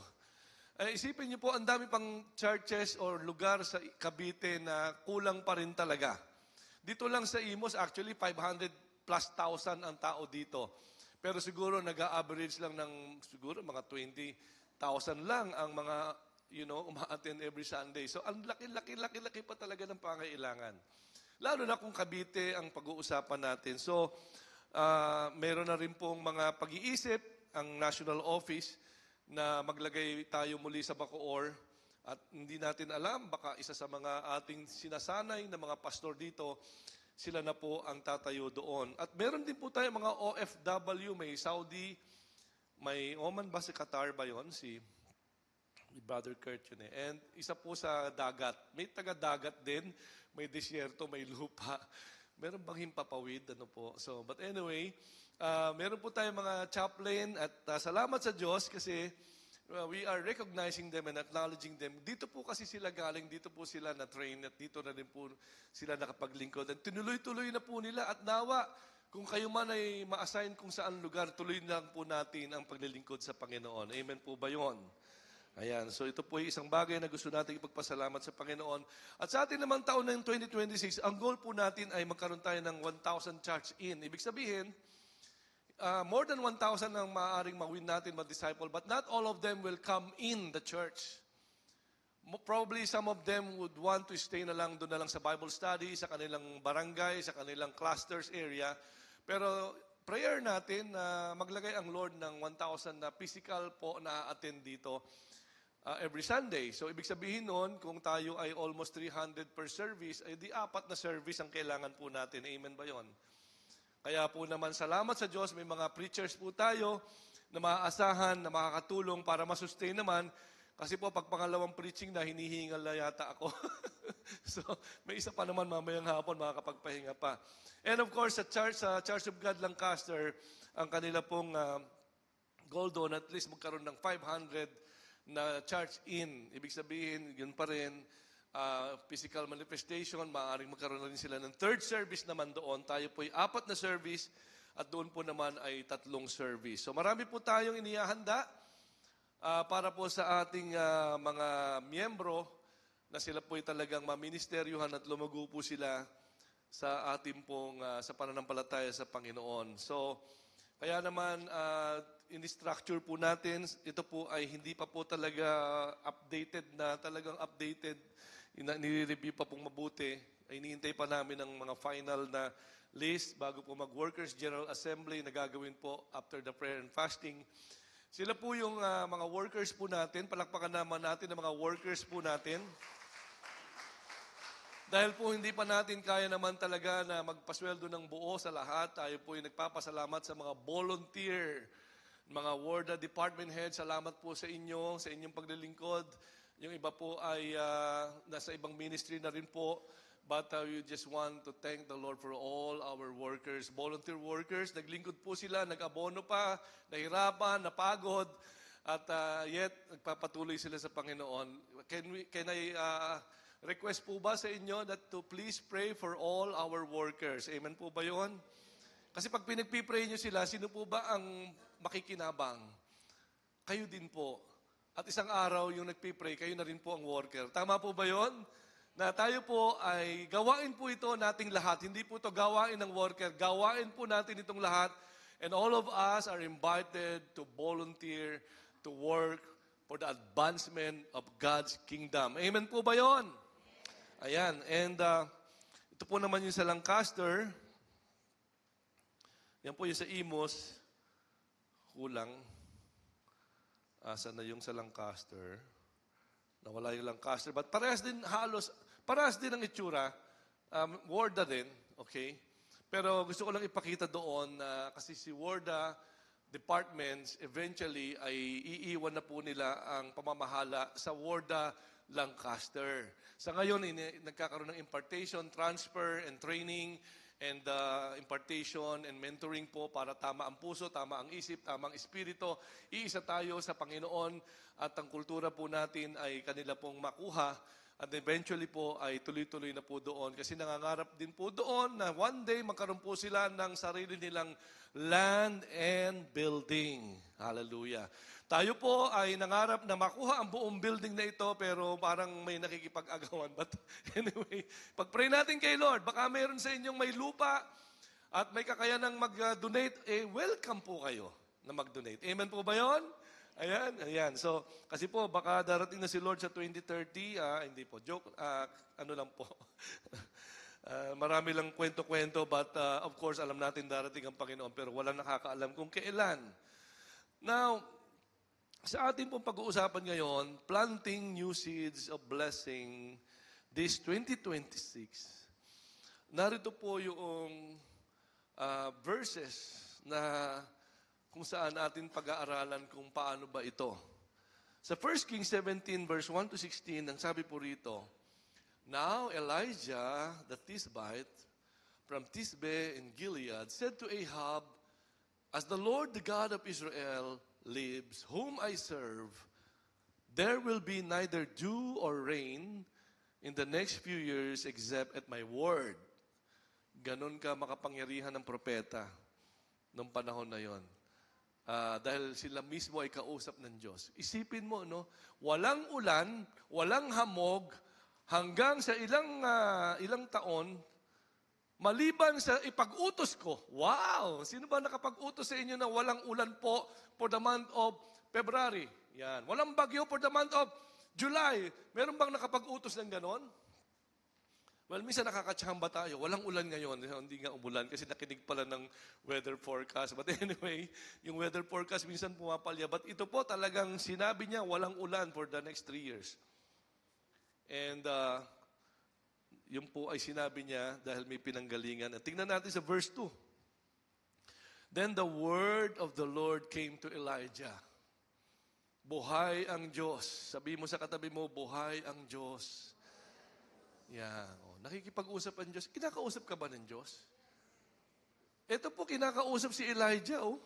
Isipin niyo po, ang dami pang churches or lugar sa Cavite na kulang pa rin talaga. Dito lang sa Imos, actually, 500 plus thousand ang tao dito. Pero siguro, nag-average lang ng siguro mga 20,000 lang ang mga, uma-attend every Sunday. So, ang laki pa talaga ng pangailangan. Lalo na kung Cavite ang pag-uusapan natin. So, meron na rin pong mga pag-iisip ang National Office na maglagay tayo muli sa Bacoor. At hindi natin alam, baka isa sa mga ating sinasanay na mga pastor dito, sila na po ang tatayo doon. At meron din po tayo mga OFW, may Saudi, may Oman ba, si Qatar ba yun? Si Brother Kurt yun eh. And isa po sa dagat. May taga-dagat din, may disyerto, may lupa. Meron bang himpapawid? Ano po? So, but anyway, meron po tayong mga chaplain at salamat sa Diyos kasi we are recognizing them and acknowledging them. Dito po kasi sila galing, dito po sila na-train at dito na rin po sila nakapaglingkod. At tinuloy-tuloy na po nila at nawa, kung kayo man ay ma-assign kung saan lugar, tuloy lang po natin ang paglilingkod sa Panginoon. Amen po ba yun? Ayan, so ito po ay isang bagay na gusto natin ipagpasalamat sa Panginoon. At sa atin naman taon ng 2026, ang goal po natin ay magkaroon tayo ng 1,000 church-in. Ibig sabihin, more than 1,000 ang maaaring mawin natin, ma-disciple, but not all of them will come in the church. Probably some of them would want to stay na lang, doon na lang sa Bible study, sa kanilang barangay, sa kanilang clusters area. Pero prayer natin na maglagay ang Lord ng 1,000 na physical po na attend dito every Sunday. So, ibig sabihin nun, kung tayo ay almost 300 per service, ay di 4 na service ang kailangan po natin. Amen ba yon? Kaya po naman, salamat sa Diyos, may mga preachers po tayo na maaasahan, na makakatulong para masustain naman. Kasi po, pag pangalawang preaching na, hinihingal na yata ako. So, may isa pa naman mamayang hapon, makakapagpahinga pa. And of course, sa Church of God Lancaster, ang kanila pong goal doon, at least magkaroon ng 500 na church-in. Ibig sabihin, yun pa rin, physical manifestation, maaaring magkaroon na rin sila ng 3rd service naman doon. Tayo po ay 4 na service at doon po naman ay 3 service. So marami po tayong inihahanda para po sa ating mga miyembro na sila po ay talagang maministeryuhan at lumago po sila sa ating pong sa pananampalataya sa Panginoon. So, kaya naman, in-structure po natin, ito po ay hindi pa po talaga updated na, talagang updated, nire-review pa pong mabuti. Ay iniintay pa namin ang mga final na list bago po mag-Workers' General Assembly na gagawin po after the prayer and fasting. Sila po yung mga workers po natin. Palakpakan naman natin ang mga workers po natin. Dahil po hindi pa natin kaya naman talaga na magpasweldo ng buo sa lahat, tayo po yung nagpapasalamat sa mga volunteer, mga WORDA department head, salamat po sa inyo, sa inyong paglilingkod. Yung iba po ay nasa ibang ministry na rin po. But we just want to thank the Lord for all our workers, volunteer workers. Naglingkod po sila, nag-abono pa, nahirapan, napagod, at yet nagpapatuloy sila sa Panginoon. Can I request po ba sa inyo that to please pray for all our workers? Amen po ba yun? Kasi pag pinagpipray nyo sila, sino po ba ang makikinabang? Kayo din po. At isang araw yung nagpipray, kayo na rin po ang worker. Tama po ba yun? Na tayo po ay gawain po ito nating lahat. Hindi po ito gawain ng worker. Gawain po natin itong lahat. And all of us are invited to volunteer, to work for the advancement of God's kingdom. Amen po ba yun? Ayan. And ito po naman yung sa Lancaster. Yan po yung sa Imos. Kulang. Asa na yung sa Lancaster? Nawala yung Lancaster. But parehas din halos, parehas din ang itsura. Warda din, okay? Pero gusto ko lang ipakita doon na kasi si Warda departments eventually ay iiwan na po nila ang pamamahala sa Warda Lancaster. Sa ngayon, nagkakaroon ng impartation, transfer, and training, and impartation and mentoring po para tama ang puso, tama ang isip, tama ang espiritu. Iisa tayo sa Panginoon at ang kultura po natin ay kanila pong makuha at eventually po ay tuloy-tuloy na po doon kasi nangangarap din po doon na one day magkaroon po sila ng sarili nilang land and building. Hallelujah. Tayo po ay nangarap na makuha ang buong building na ito pero parang may nakikipag-agawan. But anyway, pag-pray natin kay Lord, baka mayroon sa inyong may lupa at may kakayanang mag-donate, welcome po kayo na mag-donate. Amen po ba yun? Ayan, ayan. So, kasi po, baka darating na si Lord sa 2030. Hindi po, joke. Ano lang po. Marami lang kwento-kwento, but of course, alam natin darating ang Panginoon, pero walang nakakaalam kung kailan. Now, sa ating pong pag-uusapan ngayon, planting new seeds of blessing this 2026. Narito po yung verses na kung saan atin pag-aaralan kung paano ba ito. Sa 1 Kings 17 verse 1 to 16, ang sabi po rito, Now Elijah the Tishbite from Tishbe in Gilead said to Ahab, As the Lord the God of Israel lives, whom I serve, there will be neither dew or rain in the next few years except at my word. Ganon ka makapangyarihan ng propeta noong panahon na yon. Dahil sila mismo ay kausap ng Diyos. Isipin mo, no? Walang ulan, walang hamog, hanggang sa ilang taon, maliban sa ipag-utos ko. Wow! Sino ba nakapag-utos sa inyo na walang ulan po for the month of February? Yan. Walang bagyo for the month of July. Meron bang nakapag-utos ng ganon? Well, minsan nakakatsamba tayo. Walang ulan ngayon. Hindi nga umulan kasi nakinig pala ng weather forecast. But anyway, yung weather forecast minsan pumapalya. But ito po talagang sinabi niya walang ulan for the next 3 years. And yun po ay sinabi niya dahil may pinanggalingan. At tingnan natin sa verse 2. Then the word of the Lord came to Elijah. Buhay ang Diyos. Sabi mo sa katabi mo, buhay ang Diyos. Yan. Nakikipag-usap ang Diyos. Kinakausap ka ba ng Diyos? Ito po, kinakausap si Elijah, oh.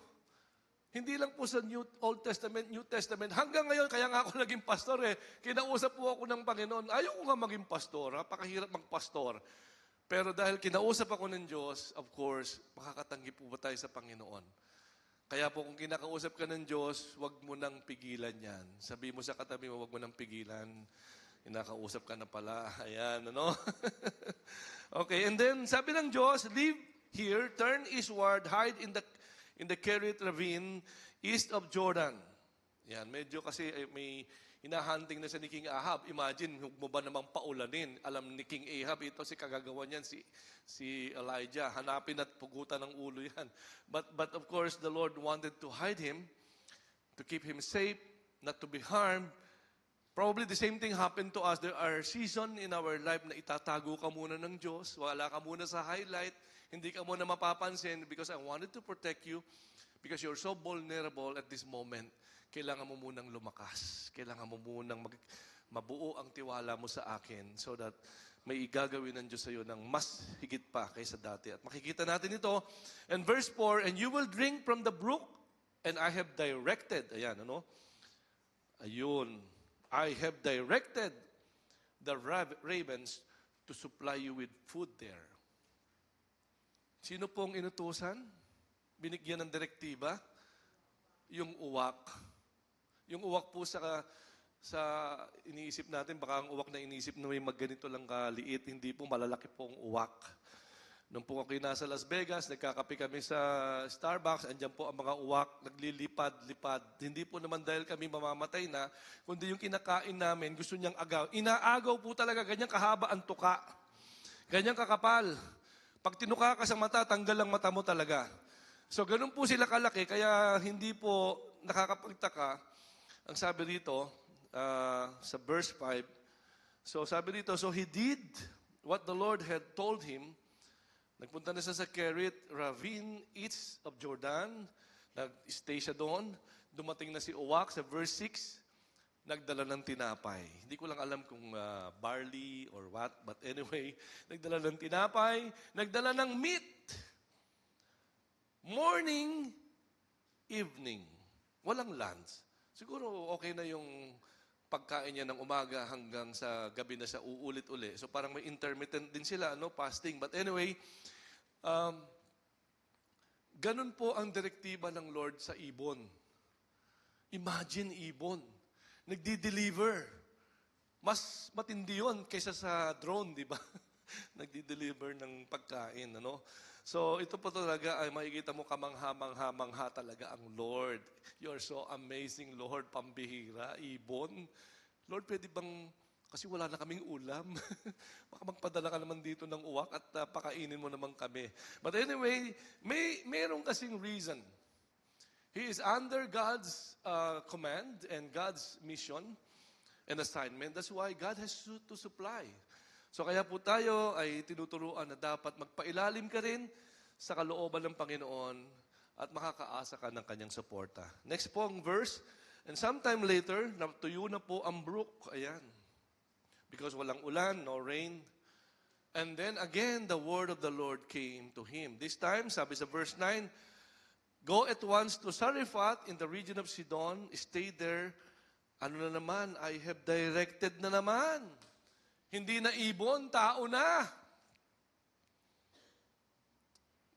Hindi lang po sa Old Testament, New Testament. Hanggang ngayon, kaya nga ako naging pastor eh. Kinausap po ako ng Panginoon. Ayaw ko nga maging pastor. Napakahirap magpastor. Pero dahil kinausap ako ng Diyos, of course, makakatanggi po ba tayo sa Panginoon? Kaya po kung kinakausap ka ng Diyos, huwag mo nang pigilan yan. Sabi mo sa katabi mo, huwag mo nang pigilan. Kinakausap ka na pala. Ayan, ano? Okay, and then sabi ng Diyos, leave here, turn eastward, hide in the Kerit ravine, east of Jordan. Yan, medyo kasi may hinahunting na siya ni King Ahab. Imagine, huwag mo ba namang paulanin? Alam ni King Ahab, ito si kagagawa niyan, si Elijah. Hanapin at pugutan ng ulo yan. But of course, the Lord wanted to hide him, to keep him safe, not to be harmed. Probably the same thing happened to us. There are seasons in our life na itatago ka muna ng Diyos. Wala ka muna sa highlight. Hindi ka muna mapapansin because I wanted to protect you because you're so vulnerable at this moment. Kailangan mo munang lumakas. Kailangan mo munang mabuo ang tiwala mo sa akin so that may igagawin ng Diyos sa iyo ng mas higit pa kaysa dati. At makikita natin ito. And verse 4, and you will drink from the brook, and I have directed. Ayan, ano? Ayun. I have directed the ravens to supply you with food there. Sino pong inutusan? Binigyan ng direktiba? Yung uwak. Yung uwak po sa iniisip natin, baka ang uwak na iniisip na may magganito lang kaliit, hindi po malalaki pong uwak. Nung po ako nasa Las Vegas, nagkakape kami sa Starbucks, andyan po ang mga uwak, naglilipad-lipad. Hindi po naman dahil kami mamamatay na, kundi yung kinakain namin, gusto niyang agaw. Inaagaw po talaga, ganyan kahaba ang tuka. Ganyan kakapal. Pag tinuka ka sa mata, tanggal ang mata mo talaga. So, ganun po sila kalaki, kaya hindi po nakakapagtaka. Ang sabi rito, sa verse 5, so sabi rito, so he did what the Lord had told him. Nagpunta na siya sa Kerit Ravine, east of Jordan. Nag-stay siya doon. Dumating na si Uwak sa verse 6, nagdala ng tinapay. Hindi ko lang alam kung barley or what, but anyway, nagdala ng tinapay, nagdala ng meat. Morning, evening. Walang lunch. Siguro okay na yung pagkain niya ng umaga hanggang sa gabi na siya uulit-uli. So parang may intermittent din sila, no? Fasting. But anyway, ganun po ang direktiba ng Lord sa ibon. Imagine ibon. Nagdi-deliver. Mas matindi yun kaysa sa drone, di ba? Nagdi-deliver ng pagkain, ano? So, ito po talaga ay makikita mo kamangha-mangha talaga ang Lord. You're so amazing, Lord, pambihira, ibon. Lord, pwede bang, kasi wala na kaming ulam. Baka magpadala ka naman dito ng uwak at pakainin mo naman kami. But anyway, mayroong kasing reason. He is under God's command and God's mission and assignment. That's why God has to supply. So kaya po tayo ay tinuturuan na dapat magpailalim ka rin sa kalooban ng Panginoon at makakaasa ka ng kanyang suporta. Next po ang verse. And sometime later, natuyo na po ang brook. Ayan. Because walang ulan, no rain. And then again, the word of the Lord came to him. This time, sabi sa verse 9, go at once to Sarephat in the region of Sidon. Stay there. Ano na naman? I have directed na naman. Hindi na ibon, tao na.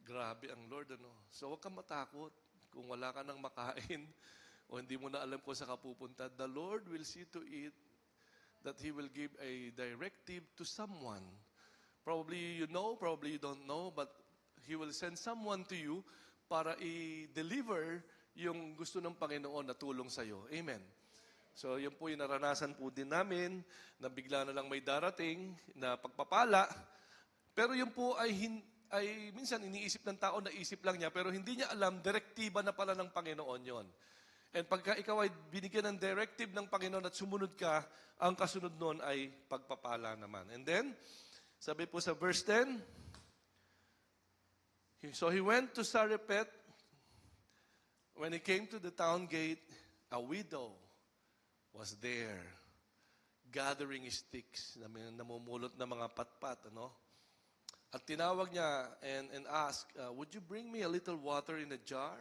Grabe ang Lord, ano? So huwag kang matakot kung wala ka nang makain o hindi mo na alam kung saan ka pupunta. The Lord will see to it that He will give a directive to someone. Probably you know, probably you don't know, but He will send someone to you para i-deliver yung gusto ng Panginoon na tulong sa'yo. Amen. So, yun po yung naranasan po din namin na bigla na lang may darating na pagpapala. Pero yun po ay minsan iniisip ng tao, naisip lang niya, pero hindi niya alam, direktiba na pala ng Panginoon yon. And pagka ikaw ay binigyan ng directive ng Panginoon at sumunod ka, ang kasunod nun ay pagpapala naman. And then, sabi po sa verse 10, so he went to Sarepet. When he came to the town gate, a widow was there, gathering sticks, namumulot na mga patpat, ano? At tinawag niya and asked, would you bring me a little water in a jar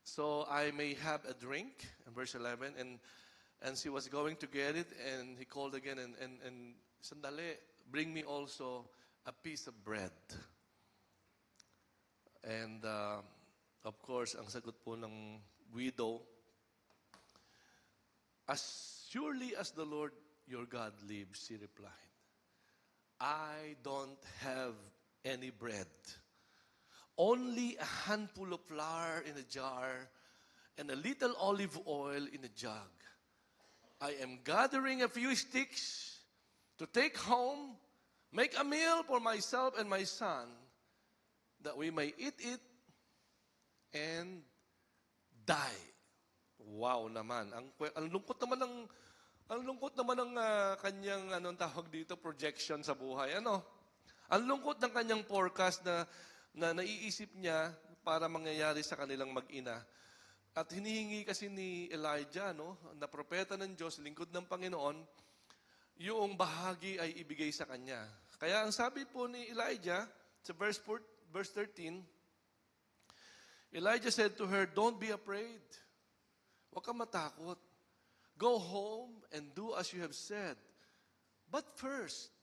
so I may have a drink? In verse 11, and she was going to get it, and he called again, and sandali, bring me also a piece of bread. And of course, ang sagot po ng widow, as surely as the Lord your God lives, she replied, I don't have any bread. Only a handful of flour in a jar and a little olive oil in a jug. I am gathering a few sticks to take home, make a meal for myself and my son, that we may eat it and die. Wow naman. Ang lungkot naman ng kanyang anong tawag dito, projection sa buhay. Ano? Ang lungkot ng kanyang forecast na naiisip niya para mangyayari sa kanilang mag-ina. At hinihingi kasi ni Elijah, no, na propeta ng Diyos, lingkod ng Panginoon, yung bahagi ay ibigay sa kanya. Kaya ang sabi po ni Elijah, sa verse 13, Elijah said to her, "Don't be afraid. Huwag kang matakot. Go home and do as you have said. But first,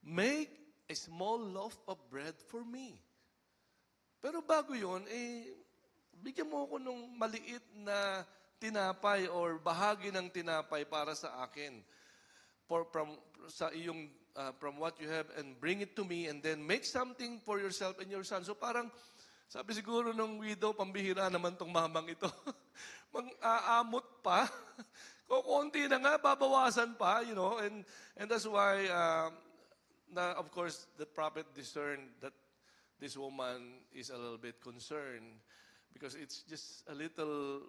make a small loaf of bread for me." Pero bago yun, bigyan mo ako nung maliit na tinapay or bahagi ng tinapay para sa akin. From what you have, and bring it to me, and then make something for yourself and your son. So parang, sabi siguro ng widow, pambihira naman tong mamang ito. Mang-aamot pa. Kukunti na nga, babawasan pa, and that's why, of course, the prophet discerned that this woman is a little bit concerned because it's just a little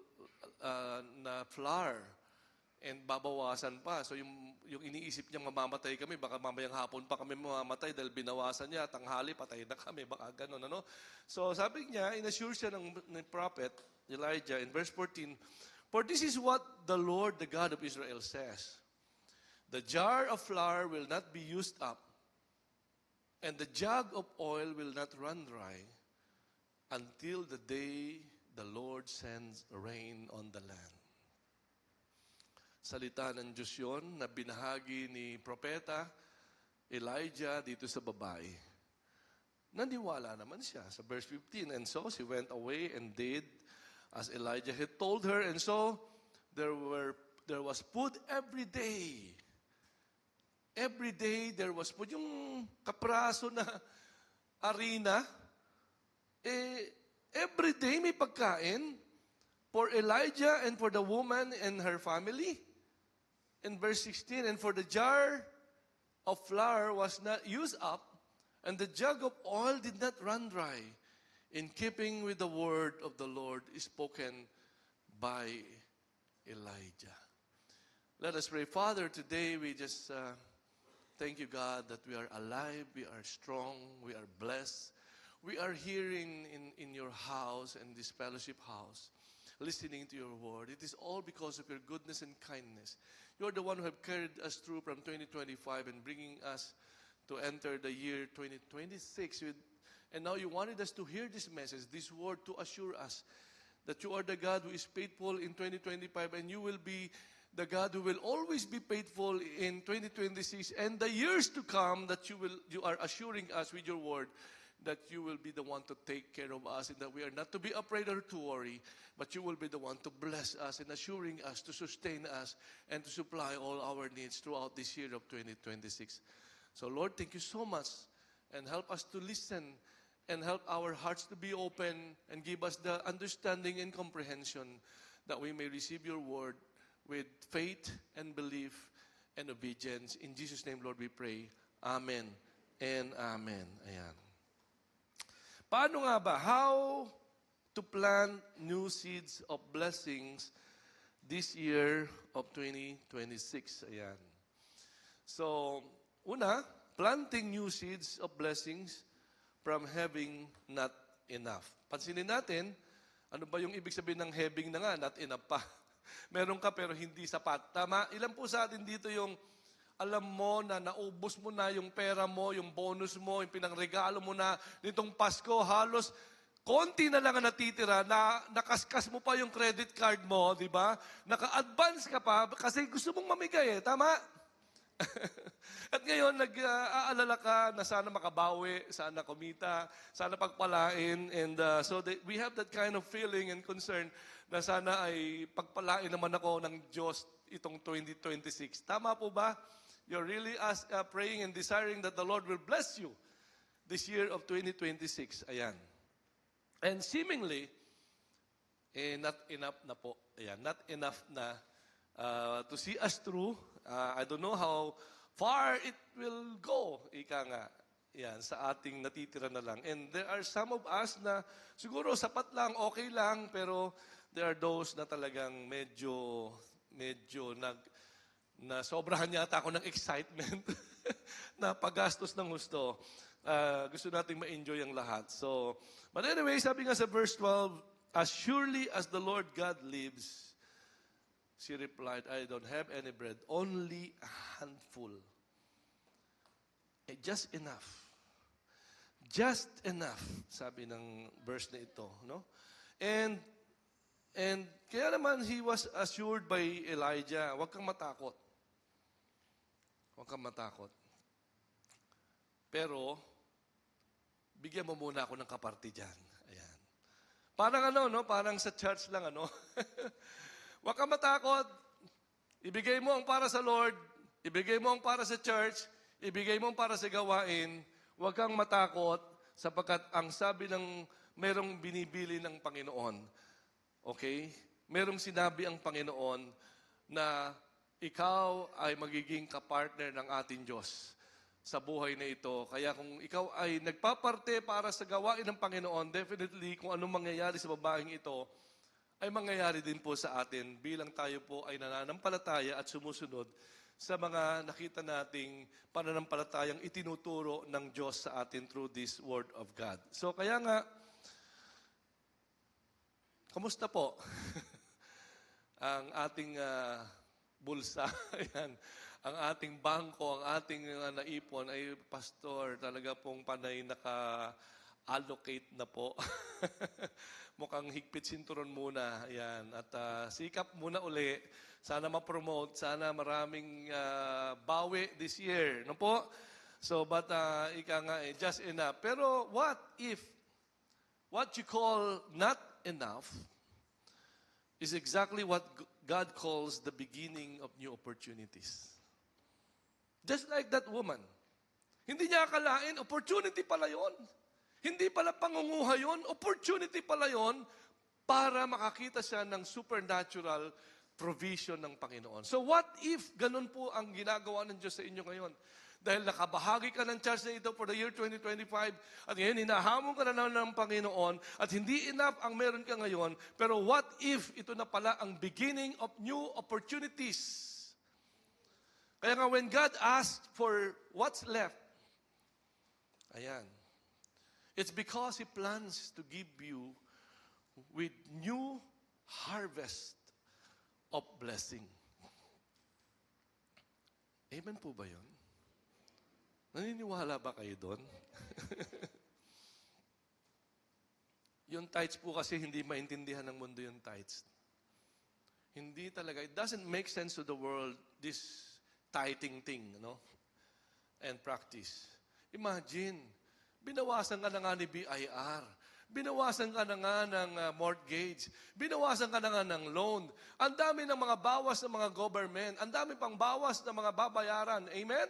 na flour and babawasan pa. So yung iniisip niya mamamatay kami, baka mamayang hapon pa kami mamamatay dahil binawasan niya, tanghali patay na kami, baka ganun, ano? So sabi niya, inassure siya ng prophet Elijah in verse 14, "For this is what the Lord, the God of Israel says, the jar of flour will not be used up, and the jug of oil will not run dry until the day the Lord sends rain on the land." Salita ng Diyos yun na binahagi ni Propeta Elijah dito sa babae. Naniwala naman siya sa verse 15. "And so she went away and did as Elijah had told her, and so there was food every day." Every day there was food. Yung kapraso na arena, every day may pagkain for Elijah and for the woman and her family. In verse 16, "And for the jar of flour was not used up, and the jug of oil did not run dry, in keeping with the word of the Lord spoken by Elijah." Let us pray. Father, today we just thank you, God, that we are alive, we are strong, we are blessed. We are here in your house, in this fellowship house, listening to your word. It is all because of your goodness and kindness. You're the one who have carried us through from 2025 and bringing us to enter the year 2026. And now you wanted us to hear this message, this word, to assure us that you are the God who is faithful in 2025, and you will be the God who will always be faithful in 2026 and the years to come, that you are assuring us with your word that you will be the one to take care of us, and that we are not to be afraid or to worry, but you will be the one to bless us and assuring us, to sustain us, and to supply all our needs throughout this year of 2026. So Lord, thank you so much, and help us to listen, and help our hearts to be open, and give us the understanding and comprehension that we may receive your word with faith and belief and obedience. In Jesus' name, Lord, we pray. Amen and amen. Ayan. Paano nga ba? How to plant new seeds of blessings this year of 2026. Ayan. So, una, planting new seeds of blessings from having not enough. Pansinin natin, ano ba yung ibig sabihin ng having na nga, not enough pa. Meron ka pero hindi sapat. Tama? Ilan po sa atin dito yung alam mo na naubos mo na yung pera mo, yung bonus mo, yung pinangregalo mo na nitong Pasko, halos konti na lang ang natitira, na nakaskas mo pa yung credit card mo, di ba? Naka-advance ka pa kasi gusto mong mamigay tama? At ngayon, nag-aalala ka na sana makabawi, sana kumita, sana pagpalain, and we have that kind of feeling and concern na sana ay pagpalain naman ako ng Diyos itong 2026. Tama po ba? You're really praying and desiring that the Lord will bless you this year of 2026. Ayan. And seemingly, not enough na po. Ayan, not enough na to see us through. I don't know how far it will go, ika nga. Yan, sa ating natitira na lang. And there are some of us na siguro sapat lang, okay lang, pero there are those na talagang medyo na sobrahan yata ako ng excitement na paggastos ng gusto. Gusto nating ma-enjoy ang lahat. So, but anyway, sabi nga sa verse 12, as surely as the Lord God lives, she replied, I don't have any bread, only a handful. Just enough. Just enough, sabi ng verse na ito, no? And kaya naman he was assured by Elijah, huwag kang matakot. Huwag kang matakot. Pero bigyan mo muna ako ng kaparte diyan. Ayan. Parang no? Parang sa church lang Huwag kang matakot. Ibigay mo ang para sa Lord, ibigay mo ang para sa church, ibigay mo ang para sa gawain. Huwag kang matakot sapagkat ang sabi ng merong binibili ng Panginoon. Okay? Merong sinabi ang Panginoon na ikaw ay magiging kapartner ng ating Diyos sa buhay na ito. Kaya kung ikaw ay nagpaparte para sa gawain ng Panginoon, definitely kung anong mangyayari sa babaeng ito, ay mangyayari din po sa atin bilang tayo po ay nananampalataya at sumusunod sa mga nakita nating pananampalatayang itinuturo ng Diyos sa atin through this Word of God. So kaya nga, kamusta po ang ating bulsa? Ayan. Ang ating bangko, ang ating naipon ay, Pastor, talaga pong panay naka-allocate na po. Mukhang higpit sinturon muna. Ayan. At sikap muna uli. Sana ma-promote. Sana maraming bawi this year. No po? So, but ika nga, just enough. Pero what if what you call not enough is exactly what God calls the beginning of new opportunities. Just like that woman. Hindi niya akalain, opportunity pala yon. Hindi pala pangunguha yon, opportunity pala yon para makakita siya ng supernatural provision ng Panginoon. So what if ganun po ang ginagawa ng Diyos sa inyo ngayon? Dahil nakabahagi ka ng church na ito for the year 2025 at ngayon hinahamon ka na ng Panginoon at hindi enough ang meron ka ngayon, pero what if ito na pala ang beginning of new opportunities? Kaya nga when God asked for what's left, ayan, it's because He plans to give you with new harvest of blessing. Amen po ba yun? Naniniwala ba kayo doon? Yung tithes po kasi hindi maintindihan ng mundo yung tithes. Hindi talaga. It doesn't make sense to the world, this tithing thing, no? And practice. Imagine, binawasan ka na nga ni BIR. Binawasan ka na nga ng mortgage. Binawasan ka na nga ng loan. Ang dami ng mga bawas ng mga government. Ang dami pang bawas ng mga babayaran. Amen?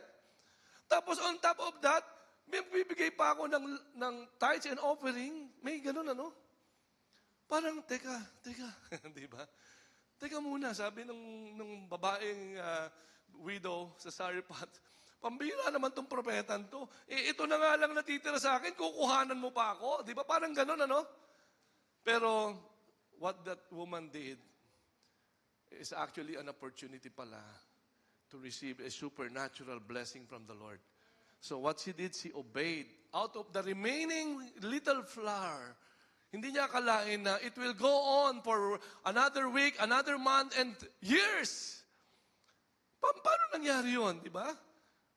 Tapos on top of that, may bibigay pa ako ng tithes and offering. May ganun Parang, teka. Di ba? Teka muna, sabi ng babaeng widow sa Sariphat, pambira naman tong propetan to. Ito na nga lang natitira sa akin, kukuhanan mo pa ako. Di ba? Parang ganun, Pero, what that woman did is actually an opportunity pala to receive a supernatural blessing from the Lord. So what she did, she obeyed. Out of the remaining little flour, hindi niya akalain na it will go on for another week, another month, and years. Paano nangyari yun, di ba?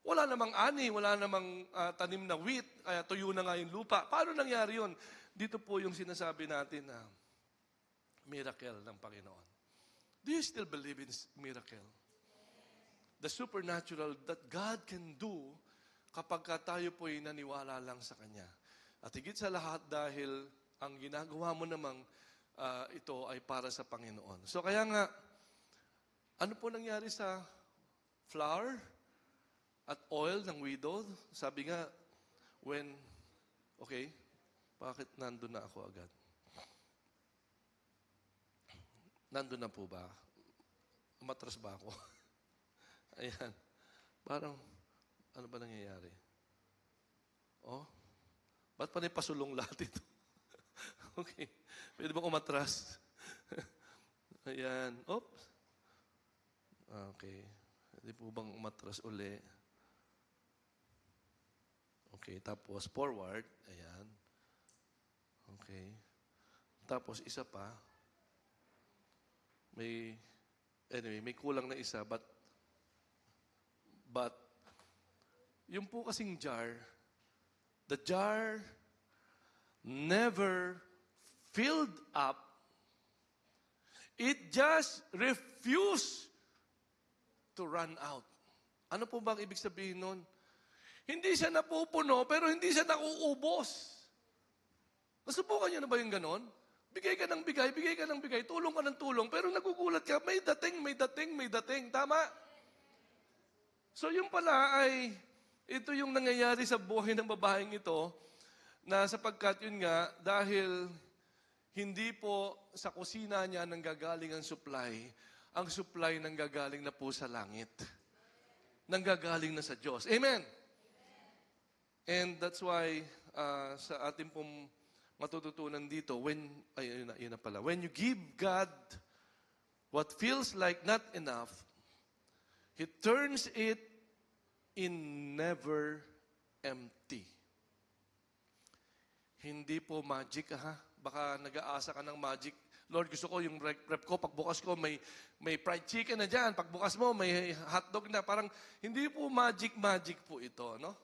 Wala namang ani, wala namang tanim na wheat, kaya tuyo na nga yung lupa. Paano nangyari yun? Dito po yung sinasabi natin na miracle ng Panginoon. Do you still believe in miracle? The supernatural that God can do kapag tayo po'y naniwala lang sa Kanya. At higit sa lahat dahil ang ginagawa mo namang ito ay para sa Panginoon. So kaya nga, ano po nangyari sa flour at oil ng widow? Sabi nga, bakit nandun na ako agad? Nandun na po ba? Umatras ba ako? Ayan. Parang, ano ba nangyayari? Oh, ba't pa pasulong lahat ito? Okay. Pwede ba umatras? Ayan. Oops. Okay. Pwede po bang umatras uli? Okay. Tapos forward. Ayan. Okay. Tapos isa pa. Anyway, may kulang na isa. But, yung po kasing jar, the jar never filled up. It just refused to run out. Ano po bang ibig sabihin nun? Hindi siya napupuno, pero hindi siya nakuubos. Nasubukan niyo na ba yung ganon? Bigay ka ng bigay, tulong ka ng tulong, pero nagugulat ka, may dating. Tama? So yung pala ay, ito yung nangyayari sa buhay ng babaeng ito, na sapagkat yun nga, dahil hindi po sa kusina niya nanggagaling ang supply nanggagaling na po sa langit. Nanggagaling na sa Diyos. Amen? And that's why, sa ating pong matututunan dito, when you give God what feels like not enough, He turns it in never empty. Hindi po magic, ha? Baka nag-aasa ka ng magic. Lord, gusto ko yung rep ko, pagbukas ko, may fried chicken na dyan. Pagbukas mo, may hotdog na. Parang, hindi po magic po ito, no?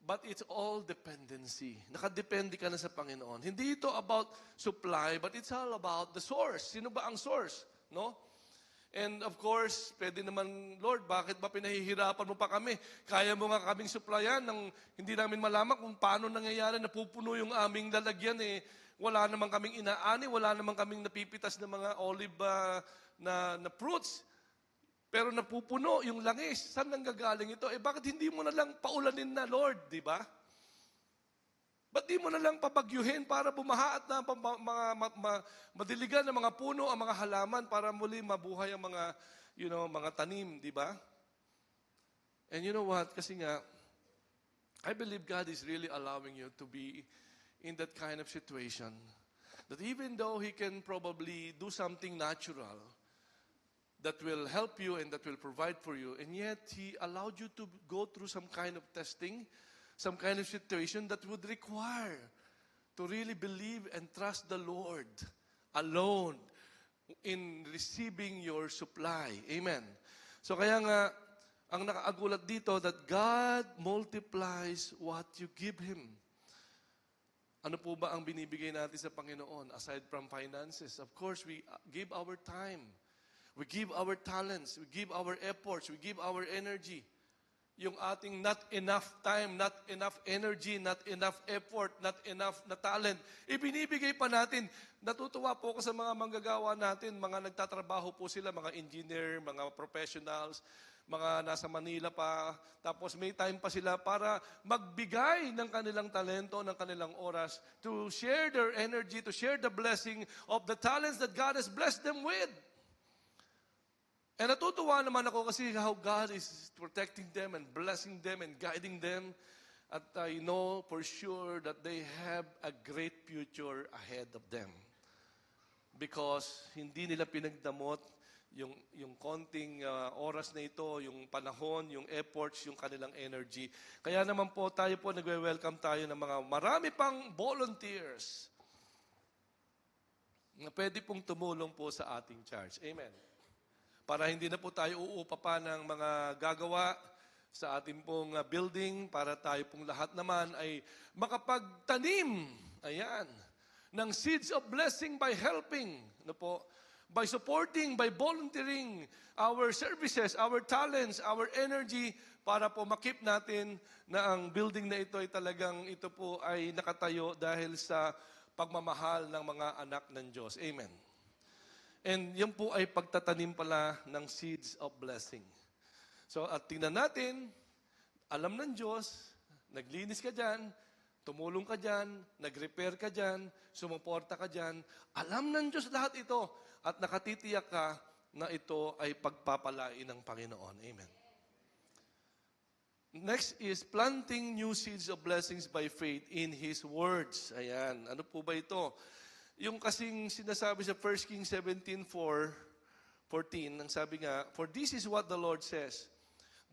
But it's all dependency. Nakadepende ka na sa Panginoon. Hindi ito about supply, but it's all about the source. Sino ba ang source? No? And of course, pwede naman, Lord, bakit ba pinahihirapan mo pa kami? Kaya mo nga kaming supplyan nang hindi namin malaman kung paano nangyayari, napupuno yung aming lalagyan. Wala naman kaming inaani, wala naman kaming napipitas ng mga olive na fruits. Pero napupuno yung langis. Saan nanggagaling ito? Bakit hindi mo na lang paulanin na, Lord? Di ba? Ba't di mo na lang pabagyuhin para bumaha at na madiligan ng mga puno, ang mga halaman para muli mabuhay ang mga, mga tanim, di ba? And you know what? Kasi nga, I believe God is really allowing you to be in that kind of situation. That even though He can probably do something natural, that will help you and that will provide for you. And yet, He allowed you to go through some kind of testing, some kind of situation that would require to really believe and trust the Lord alone in receiving your supply. Amen. So kaya nga, ang nakaagulat dito that God multiplies what you give Him. Ano po ba ang binibigay natin sa Panginoon aside from finances? Of course, we give our time. We give our talents, we give our efforts, we give our energy. Yung ating not enough time, not enough energy, not enough effort, not enough na talent, ibinibigay pa natin. Natutuwa po ako sa mga manggagawa natin, mga nagtatrabaho po sila, mga engineer, mga professionals, mga nasa Manila pa, tapos may time pa sila para magbigay ng kanilang talento, ng kanilang oras, to share their energy, to share the blessing of the talents that God has blessed them with. And natutuwa naman ako kasi how God is protecting them and blessing them and guiding them. At I know for sure that they have a great future ahead of them. Because hindi nila pinagdamot yung konting oras na ito, yung panahon, yung efforts, yung kanilang energy. Kaya naman po tayo po nagwe-welcome tayo ng mga marami pang volunteers na pwede pong tumulong po sa ating church. Amen. Para hindi na po tayo uupa pa ng mga gagawa sa ating pong building, para tayo pong lahat naman ay makapagtanim, ayan, ng seeds of blessing by helping, by supporting, by volunteering our services, our talents, our energy, para po makip natin na ang building na ito ay talagang ito po ay nakatayo dahil sa pagmamahal ng mga anak ng Diyos. Amen. And yan po ay pagtatanim pala ng seeds of blessing. So at tingnan natin, alam ng Diyos, naglinis ka dyan, tumulong ka dyan, nag-repair ka dyan, sumuporta ka dyan. Alam ng Diyos lahat ito at nakatitiyak ka na ito ay pagpapalain ng Panginoon. Amen. Next is planting new seeds of blessings by faith in His words. Ayan. Ano po ba ito? Yung kasing sinasabi sa 1 Kings 17:14, ang sabi nga, "For this is what the Lord says,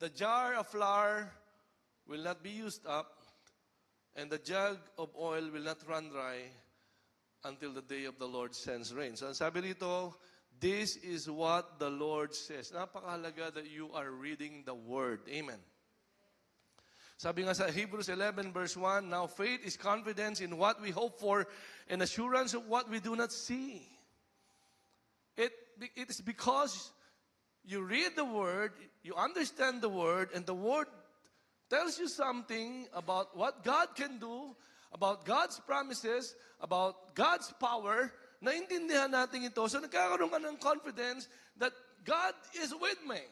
the jar of flour will not be used up, and the jug of oil will not run dry until the day of the Lord sends rain." So ang sabi rito, this is what the Lord says. Napakahalaga that you are reading the Word. Amen. Sabi nga sa Hebrews 11 verse 1, "Now faith is confidence in what we hope for and assurance of what we do not see." It is because you read the Word, you understand the Word, and the Word tells you something about what God can do, about God's promises, about God's power. Naintindihan natin ito. So nagkakaroon ka ng confidence that God is with me.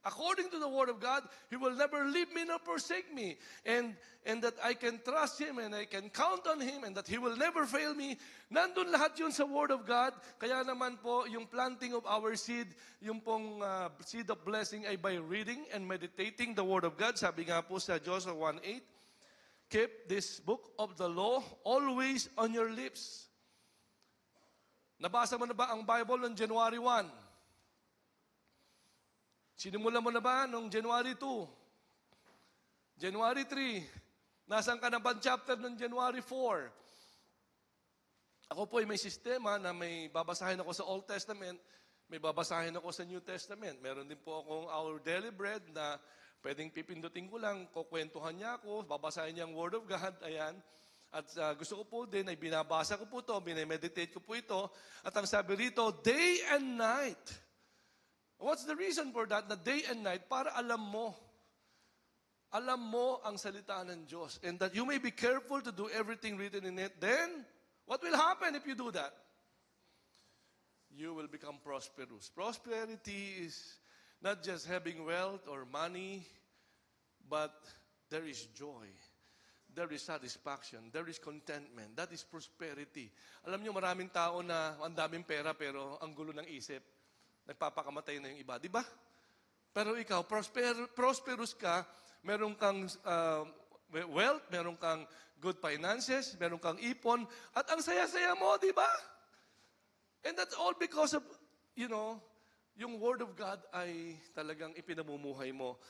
According to the Word of God, He will never leave me nor forsake me. And that I can trust Him and I can count on Him and that He will never fail me. Nandun lahat yun sa Word of God. Kaya naman po, yung planting of our seed, yung pong seed of blessing ay by reading and meditating the Word of God. Sabi nga po sa Joshua 1:8, "Keep this book of the law always on your lips." Nabasa mo na ba ang Bible noong January 1? Sinimula mo na ba noong January 2? January 3? Nasaan ka na ba chapter noong January 4? Ako po ay may sistema na may babasahin ako sa Old Testament, may babasahin ako sa New Testament. Meron din po akong Our Daily Bread na pwedeng pipindutin ko lang, kukwentuhan niya ako, babasahin niya ang Word of God, ayan. At gusto ko po din ay binabasa ko po ito, binemeditate ko po ito. At ang sabi rito, day and night. What's the reason for that? Na day and night, para alam mo ang salita ng Diyos. And that you may be careful to do everything written in it. Then, what will happen if you do that? You will become prosperous. Prosperity is not just having wealth or money, but there is joy. There is satisfaction. There is contentment. That is prosperity. Alam niyo, maraming tao na ang daming pera pero ang gulo ng isip. Nagpapakamatay na yung iba, di ba? Pero ikaw, prosperous ka, meron kang wealth, meron kang good finances, meron kang ipon, at ang saya-saya mo, di ba? And that's all because of, yung Word of God ay talagang ipinamumuhay mo.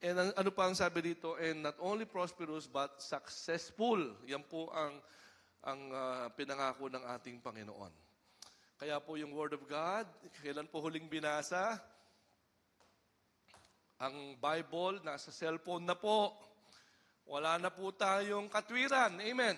And ano pa ang sabi dito? And not only prosperous, but successful. Yan po ang pinangako ng ating Panginoon. Kaya po yung Word of God, kailan po huling binasa? Ang Bible, nasa cellphone na po. Wala na po tayong katwiran. Amen.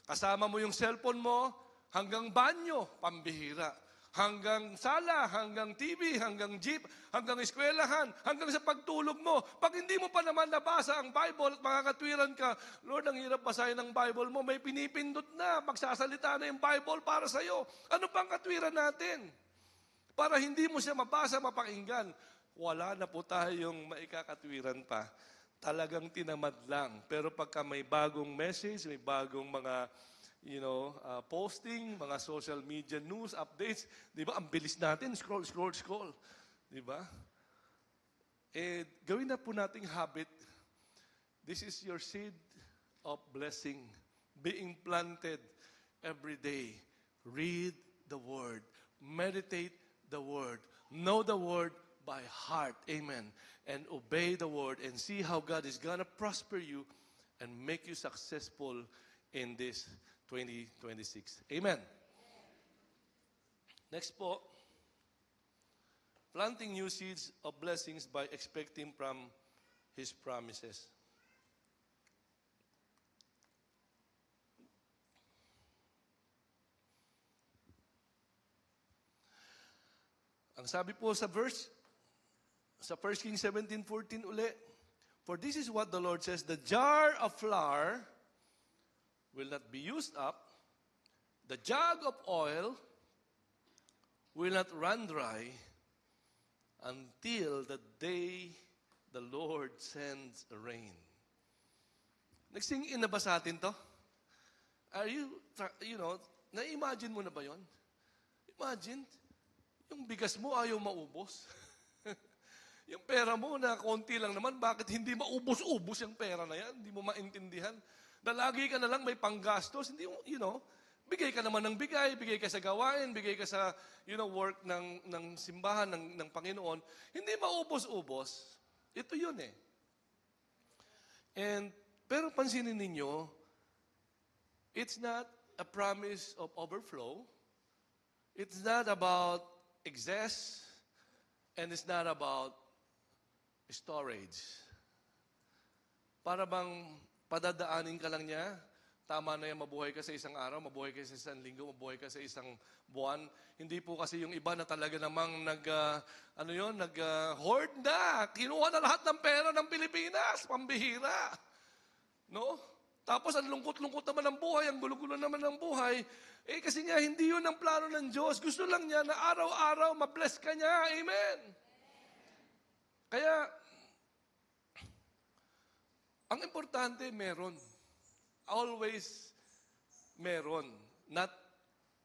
Kasama mo yung cellphone mo, hanggang banyo, pambihira. Hanggang sala, hanggang TV, hanggang jeep, hanggang eskwelahan, hanggang sa pagtulog mo. Pag hindi mo pa naman nabasa ang Bible at makakatwiran ka, Lord, ang hirap basahin ng Bible mo, may pinipindot na, magsasalita na yung Bible para sa'yo. Ano pang katwiran natin? Para hindi mo siya mabasa, mapakinggan. Wala na po tayong maikakatwiran pa. Talagang tinamad lang. Pero pagka may bagong message, may bagong mga posting, mga social media news, updates, di ba? Ang bilis natin, scroll. Di ba? Gawin na po nating habit. This is your seed of blessing being planted every day. Read the Word. Meditate the Word. Know the Word by heart. Amen. And obey the Word and see how God is gonna prosper you and make you successful in this 2026. Amen. Next po, planting new seeds of blessings by expecting from His promises. Ang sabi po sa verse, sa 1 Kings 17:14 uli, "For this is what the Lord says, the jar of flour will not be used up, the jug of oil will not run dry until the day the Lord sends rain." Nagsing-in na ba sa atin to? Are you, na-imagine mo na ba yon? Imagine, yung bigas mo ayaw maubos. Yung pera mo na konti lang naman, bakit hindi maubos-ubos yung pera na yan? Hindi mo maintindihan. Na lagi ka na lang may panggastos, hindi mo, bigay ka naman ng bigay ka sa gawain, bigay ka sa, work ng simbahan, ng Panginoon. Hindi maubos-ubos. Ito yun eh. Pero pansinin ninyo, it's not a promise of overflow. It's not about excess, and it's not about storage. Para bang padadaanin ka lang niya, tama na yan, mabuhay ka sa isang araw, mabuhay ka sa isang linggo, mabuhay ka sa isang buwan. Hindi po kasi yung iba na talaga namang hoard na. Kinuha na lahat ng pera ng Pilipinas, pambihira. No? Tapos ang lungkot-lungkot naman ng buhay, ang gulo-gulo naman ng buhay. Kasi nga, hindi yun ang plano ng Diyos. Gusto lang niya na araw-araw ma-bless ka niya. Amen. Kaya, ang importante, meron. Always meron. Not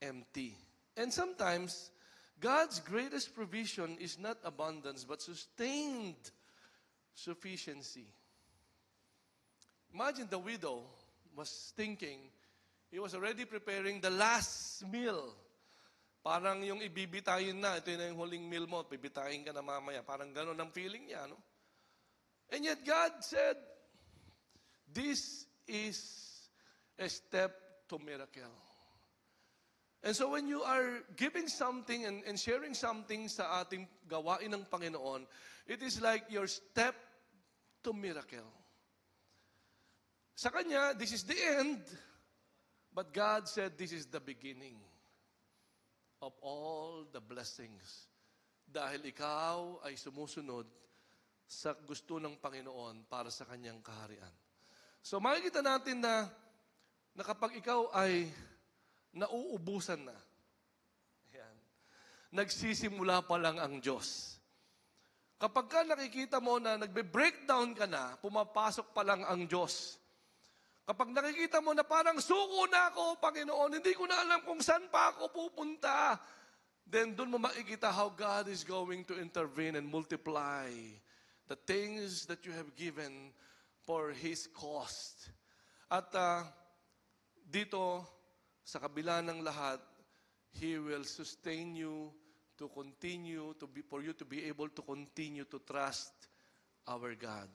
empty. And sometimes, God's greatest provision is not abundance, but sustained sufficiency. Imagine the widow was thinking, he was already preparing the last meal. Parang yung ibibitayin na, ito na yung huling meal mo, bibitayin ka na mamaya. Parang gano'n ang feeling niya, no? And yet God said, this is a step to miracle. And so when you are giving something and sharing something sa ating gawain ng Panginoon, it is like your step to miracle. Sa Kanya, this is the end. But God said, this is the beginning of all the blessings. Dahil ikaw ay sumusunod sa gusto ng Panginoon para sa Kanyang kaharian. So makikita natin na kapag ikaw ay nauubusan na, ayan, nagsisimula pa lang ang Diyos. Kapag ka nakikita mo na nagbe-breakdown ka na, pumapasok pa lang ang Diyos. Kapag nakikita mo na parang suko na ako, Panginoon, hindi ko na alam kung saan pa ako pupunta, then doon mo makikita how God is going to intervene and multiply the things that you have given for His cost. At dito, sa kabila ng lahat, He will sustain you to continue, for you to be able to continue to trust our God.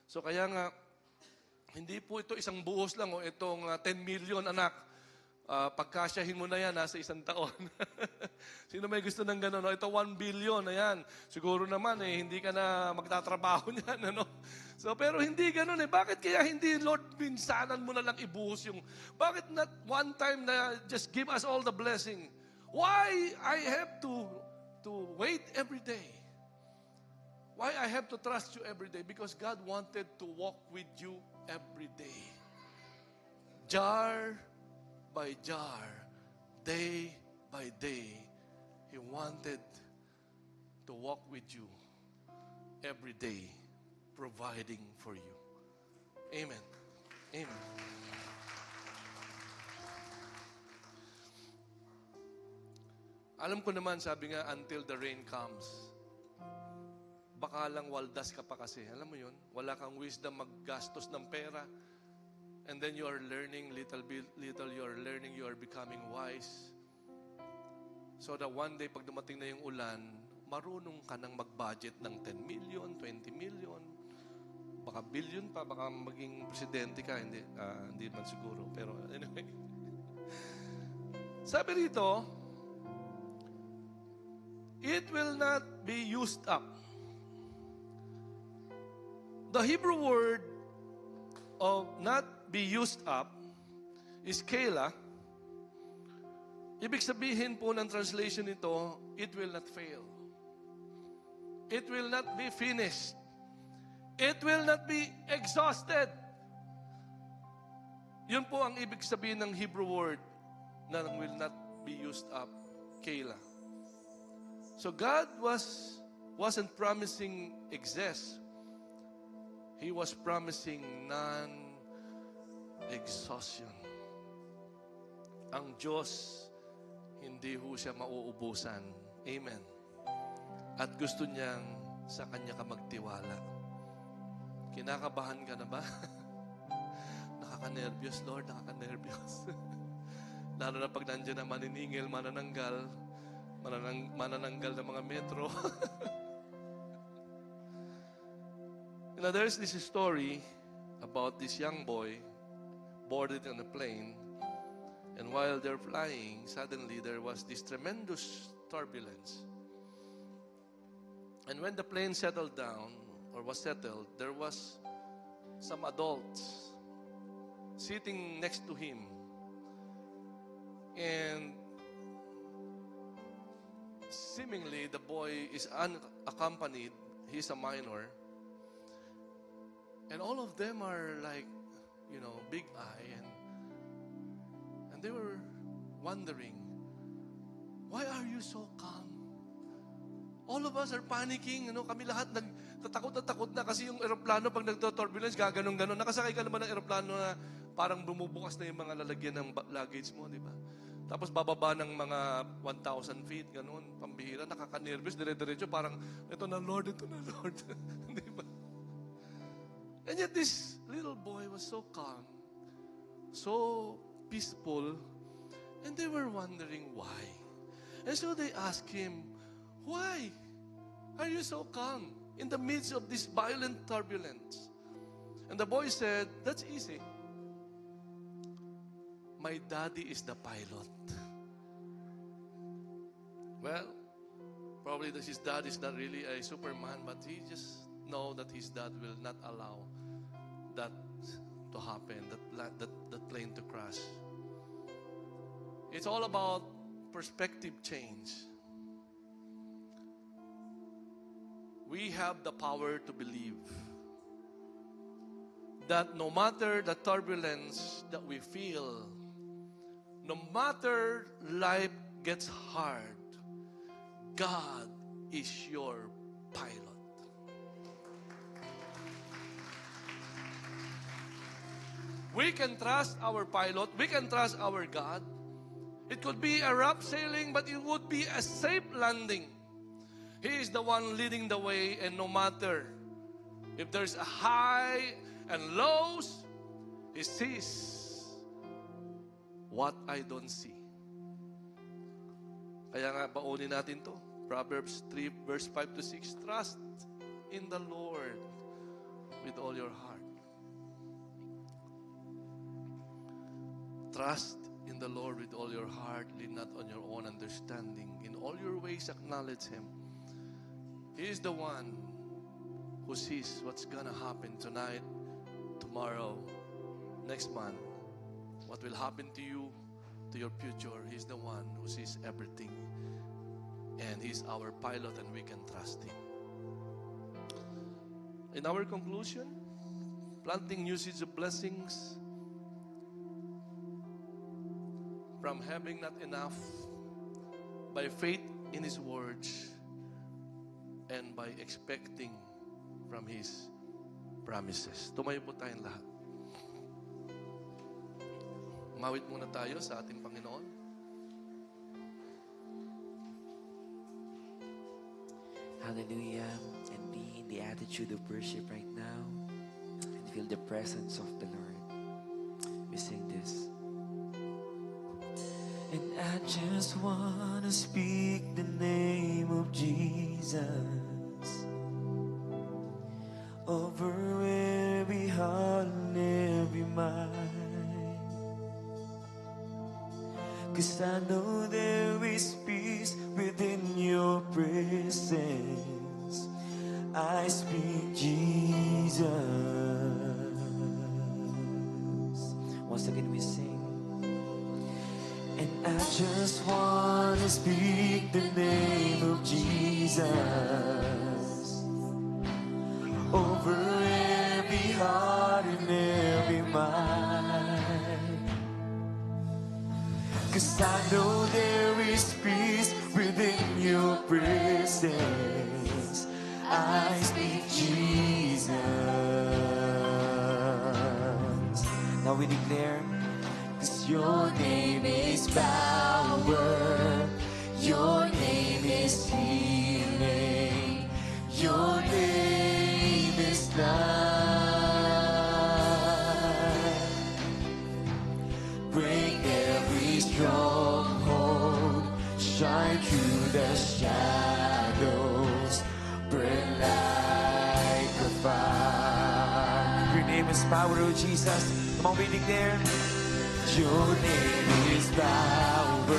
So kaya nga, hindi po ito isang buhos lang o itong 10 million anak. Pagkasyahin mo na yan sa isang taon. Sino may gusto ng gano'n? No? Ito 1 billion, ayan. Siguro naman hindi ka na magtatrabaho niyan. Ano? So, pero hindi gano'n Bakit kaya hindi, Lord, minsanan mo na lang ibuhos yung... Bakit not one time na just give us all the blessing? Why I have to wait every day? Why I have to trust you every day? Because God wanted to walk with you every day. Jar by jar, day by day, He wanted to walk with you every day, providing for you. Amen. Amen. Alam ko naman, sabi nga, until the rain comes. Baka lang waldas ka pa kasi. Alam mo yun? Wala kang wisdom maggastos ng pera. And then you are learning little, you are learning, you are becoming wise. So that one day, pag dumating na yung ulan, marunong ka nang mag-budget ng 10 million, 20 million, baka billion pa, baka maging presidente ka. Hindi man siguro. Pero anyway. Sabi rito, it will not be used up. The Hebrew word of not be used up is kela. Ibig sabihin po ng translation nito, it will not fail. It will not be finished. It will not be exhausted. Yun po ang ibig sabihin ng Hebrew word na will not be used up, kela. So God wasn't promising excess. He was promising non-exhaustion. ang Diyos, hindi ho siya mauubusan. Amen. At gusto niyang sa Kanya ka magtiwala. Kinakabahan ka na ba? Nakaka-nervyos, Lord, nakaka-nervyos. Lalo na pag nandiyan na maniningil, manananggal ng mga metro. There's this story about this young boy boarded on a plane, and while they're flying, suddenly there was this tremendous turbulence. And when the plane settled down, or was settled, there was some adults sitting next to him. And seemingly, the boy is unaccompanied. He's a minor. And all of them are like, big eye. And they were wondering, why are you so calm? All of us are panicking. Kami lahat nagtatakot na kasi yung eroplano pag nagto-turbulence, gaganong-ganon. Nakasakay ka naman ng eroplano na parang bumubukas na yung mga lalagyan ng luggage mo, di ba? Tapos bababa ng mga 1,000 feet, ganun, pambihira, nakaka-nervous, dire-diretso, parang, ito na Lord. Di ba? And yet this little boy was so calm, so peaceful, and they were wondering why. And so they asked him, why are you so calm in the midst of this violent turbulence? And the boy said, that's easy. My daddy is the pilot. Well, probably his dad is not really a Superman, but he just know that his dad will not allow that to happen, that plane to crash. It's all about perspective change. We have the power to believe that no matter the turbulence that we feel, no matter life gets hard, God is your pilot. We can trust our pilot. We can trust our God. It could be a rough sailing, but it would be a safe landing. He is the one leading the way, and no matter if there's a high and lows, He sees what I don't see. Kaya nga, baunin natin to. Proverbs 3, verse 5 to 6. Trust in the Lord with all your heart. Trust in the Lord with all your heart. Lean not on your own understanding. In all your ways, acknowledge Him. He is the one who sees what's gonna happen tonight, tomorrow, next month. What will happen to you, to your future. He's the one who sees everything. And He's our pilot, and we can trust Him. In our conclusion, planting new seeds of blessings, from having not enough, by faith in His words, and by expecting from His promises. Tumayo po tayong lahat. Mawit muna tayo sa ating Panginoon. Hallelujah. And be in the attitude of worship right now. And feel the presence of the Lord. We sing this. And I just want to speak the name of Jesus over every heart and every mind. 'Cause I know there is peace within your presence. I speak Jesus. Once again we sing. And I just want to speak the name of Jesus over every heart and every mind. 'Cause I know there is peace within your presence. I speak Jesus. Now we declare, 'cause 'Cause your name is power, your name is healing, your name is life. Break every stronghold, shine through the shadows, burn like a fire. Your name is power, O Jesus. Come on, we declare. Your name is power,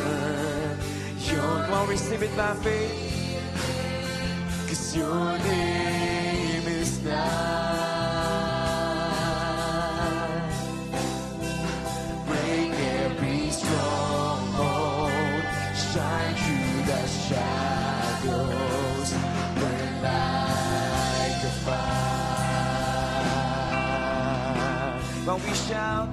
your Come on, receive it by faith. 'cause your name is life. Break every stronghold, shine through the shadows, burn like a fire. When we shout,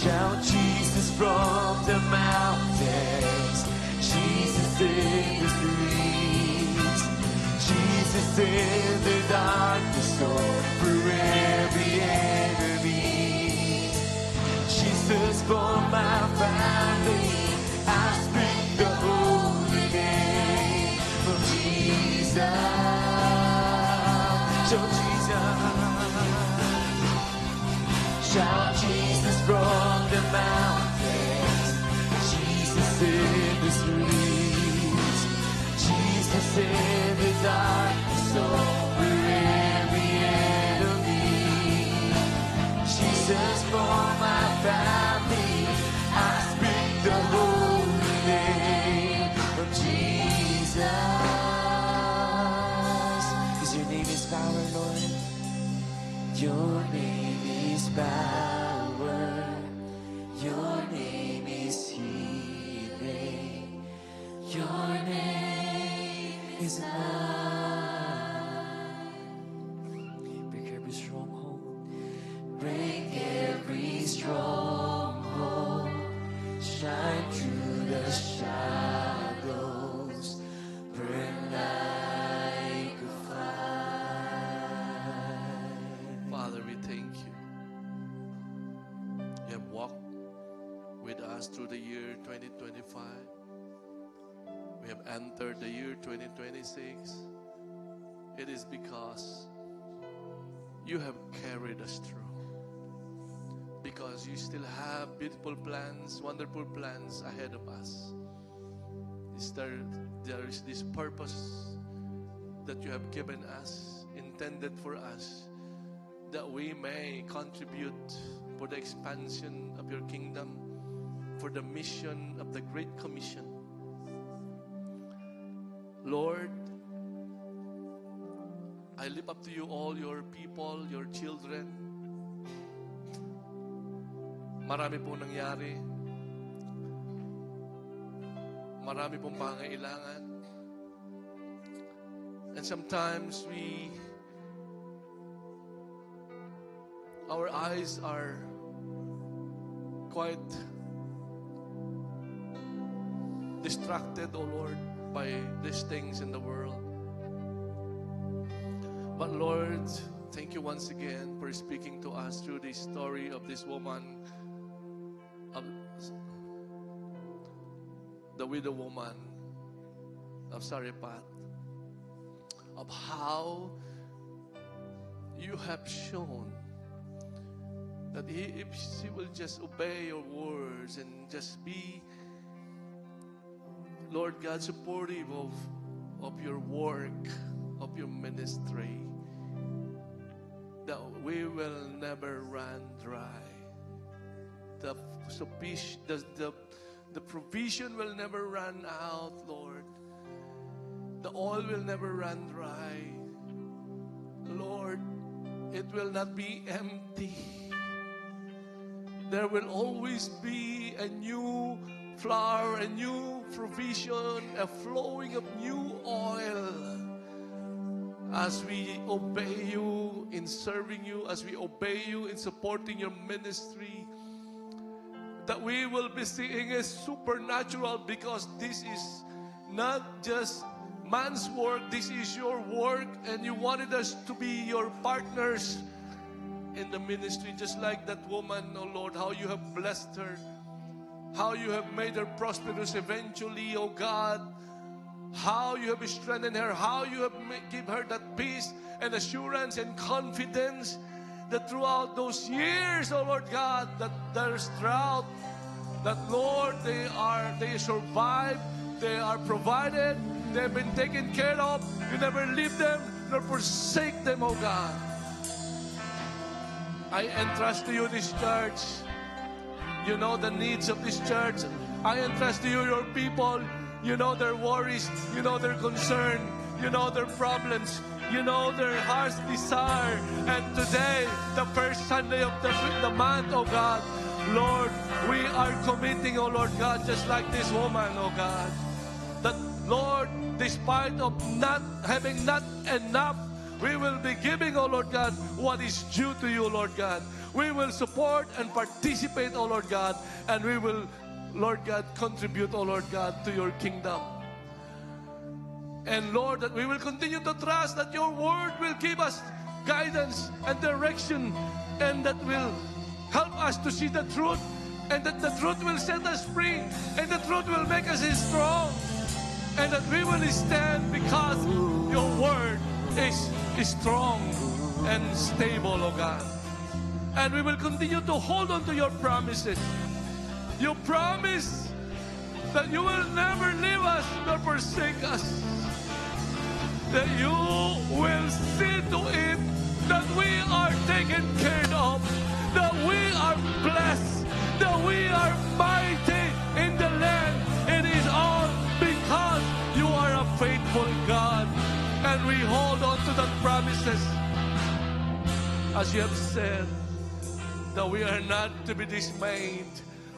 Shout Jesus from the mountains, Jesus in the streets, Jesus in the darkness over every enemy. Jesus for my family, I speak the holy name of Jesus. Shout Jesus. Shout Jesus from the mountains, Jesus in the streets, Jesus in the darkness over every enemy. Jesus for my family, I speak the holy name of Jesus. 'Cause your name is power, Lord. Your name is power, your name is healing, your name is life. Break every stronghold, break every stronghold, shine through the shadows, burn like a fire. Father, we thank you. You have walked with us through the year 2025. We have entered the year 2026. It is because you have carried us through. Because you still have beautiful plans, wonderful plans ahead of us. There is this purpose that you have given us, intended for us, that we may contribute for the expansion of your kingdom, for the mission of the Great Commission. Lord, I lift up to you all your people, your children. Marami pong nangyari. Marami pong pangailangan. And sometimes our eyes are quite distracted, oh Lord, by these things in the world. But Lord, thank you once again for speaking to us through this story of this woman, of the widow woman of Sarephat, of how you have shown that if she will just obey your words and just be, Lord God, supportive of your work, of your ministry, that we will never run dry. The provision will never run out, Lord. The oil will never run dry. Lord, it will not be empty. There will always be a new flour, a new provision, a flowing of new oil as we obey you in serving you, as we obey you in supporting your ministry, that we will be seeing a supernatural, because this is not just man's work, this is your work, and you wanted us to be your partners in the ministry, just like that woman, oh Lord, how you have blessed her, how you have made her prosperous eventually, oh God, how you have strengthened her, how you have give her that peace and assurance and confidence that throughout those years, oh Lord God, that there's drought, that Lord, they survive, they are provided, they've been taken care of. You never leave them nor forsake them, oh God. I entrust to you this church. You know the needs of this church. I entrust to you your people. You know their worries. You know their concern. You know their problems. You know their heart's desire. And today, the first Sunday of the month, oh God, Lord, we are committing, oh Lord God, just like this woman, oh God, that Lord, despite of not having not enough, we will be giving, oh Lord God, what is due to you, Lord God. We will support and participate, oh Lord God, and we will, Lord God, contribute, oh Lord God, to your kingdom. And Lord, that we will continue to trust that your word will give us guidance and direction, and that will help us to see the truth, and that the truth will set us free, and the truth will make us strong, and that we will stand because your word is strong and stable, oh God. And we will continue to hold on to your promises. You promise that you will never leave us nor forsake us. That you will see to it that we are taken care of, that we are blessed, that we are mighty in the land. It is all because you are a faithful God. And we hold on to that promises. As you have said, that we are not to be dismayed.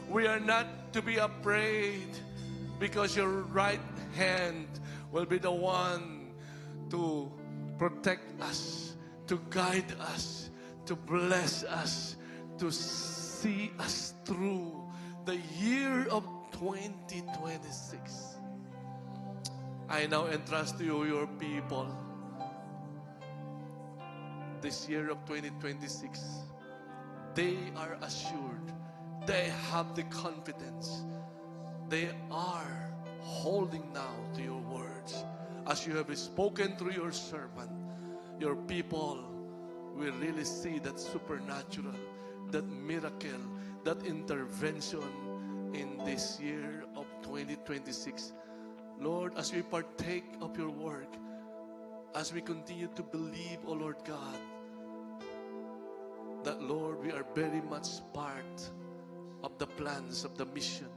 We are not to be afraid, because your right hand will be the one to protect us, to guide us, to bless us, to see us through the year of 2026. I now entrust to you your people. This year of 2026, they are assured, they have the confidence, they are holding now to your words. As you have spoken through your servant, your people will really see that supernatural, that miracle, that intervention in this year of 2026. Lord, as we partake of your work, as we continue to believe, oh Lord God, that Lord, we are very much part of the plans of the mission,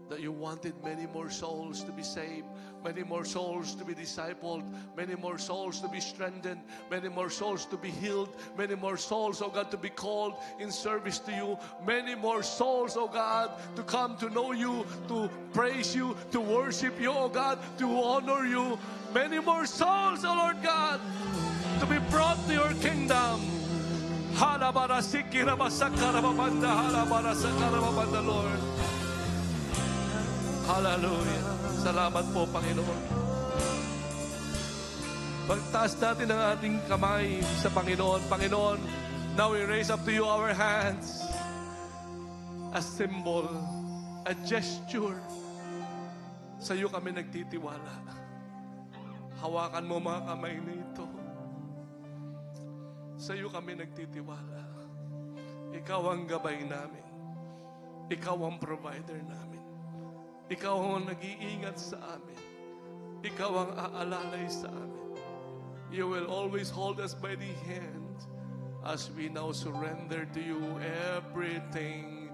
that you wanted many more souls to be saved, many more souls to be discipled, many more souls to be strengthened, many more souls to be healed, many more souls, oh God, to be called in service to you, many more souls, oh God, to come to know you, to praise you, to worship you, oh God, to honor you, many more souls, oh Lord God, to be brought to your kingdom. Lord. Hallelujah. Salamat po, Panginoon. Pagtaas natin ang ating kamay sa Panginoon. Panginoon, now we raise up to you our hands. A symbol, a gesture. Sa iyo kami nagtitiwala. Hawakan mo mga kamay nito. Sa iyo kami nagtitiwala. Ikaw ang gabay namin. Ikaw ang provider namin. Ikaw ang nag-iingat sa amin. Ikaw ang aalalay sa amin. You will always hold us by the hand as we now surrender to you everything.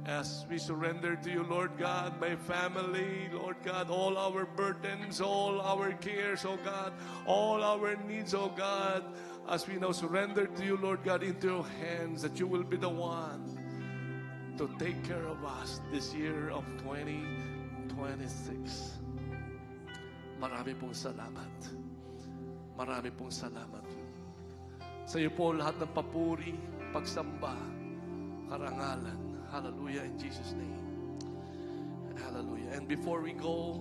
As we surrender to you, Lord God, my family, Lord God, all our burdens, all our cares, oh God, all our needs, oh God, as we now surrender to you, Lord God, into your hands, that you will be the one to take care of us this year of 2026. Marami pong salamat. Marami pong salamat. Sa iyo po lahat ng papuri, pagsamba, karangalan. Hallelujah in Jesus' name. Hallelujah. And before we go,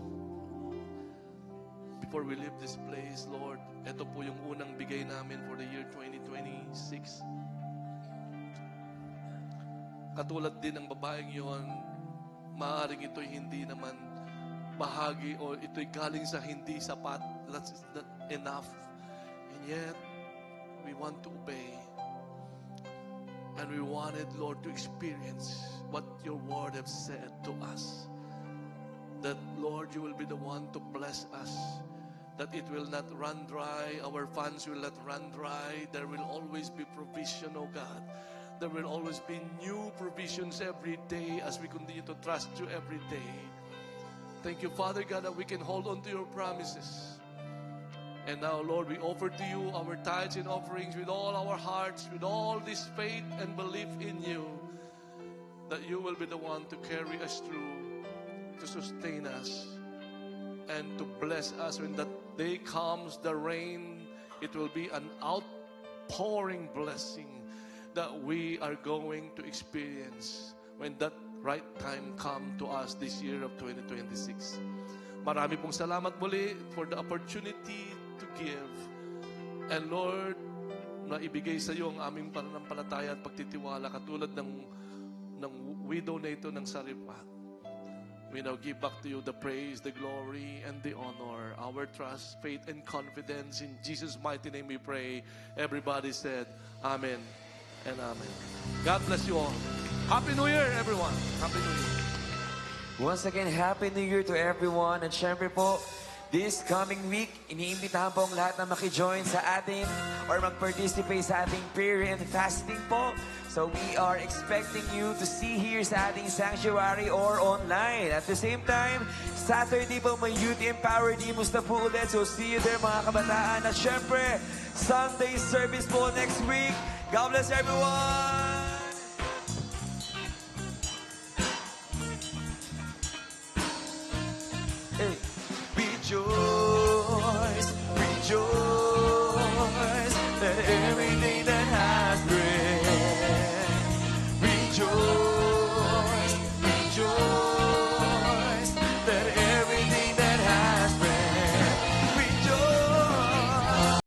before we leave this place, Lord, ito po yung unang bigay namin for the year 2026. katulad din ng babaeng yon, maaaring ito'y hindi naman bahagi o ito'y galing sa hindi sapat. That's not enough. And yet, we want to obey. And we wanted, Lord, to experience what your word has said to us. That, Lord, you will be the one to bless us. That it will not run dry. Our funds will not run dry. There will always be provision, oh God. There will always be new provisions every day as we continue to trust you every day. Thank you, Father God, that we can hold on to your promises. And now, Lord, we offer to you our tithes and offerings with all our hearts, with all this faith and belief in you, that you will be the one to carry us through, to sustain us, and to bless us. When that day comes, the rain, it will be an outpouring blessing that we are going to experience when that right time come to us this year of 2026. Marami pong salamat muli for the opportunity to give. And Lord, na ibigay sa iyo ang aming pananampalataya at pagtitiwala katulad ng widow na ito ng Sarifat. We now give back to you the praise, the glory, and the honor, our trust, faith, and confidence. In Jesus' mighty name we pray. Everybody said, Amen and Amen. God bless you all. Happy New Year, everyone. Happy New Year. Once again, Happy New Year to everyone. At syempre po, this coming week, iniimbitahan po ang lahat na makijoin sa atin or mag-participate sa ating prayer and fasting po. So we are expecting you to see here sa ating sanctuary or online. At the same time, Saturday po may Youth Empower Demos na po ulit. So see you there mga kabataan. At syempre, Sunday service po next week. God bless everyone! Hey, be joy.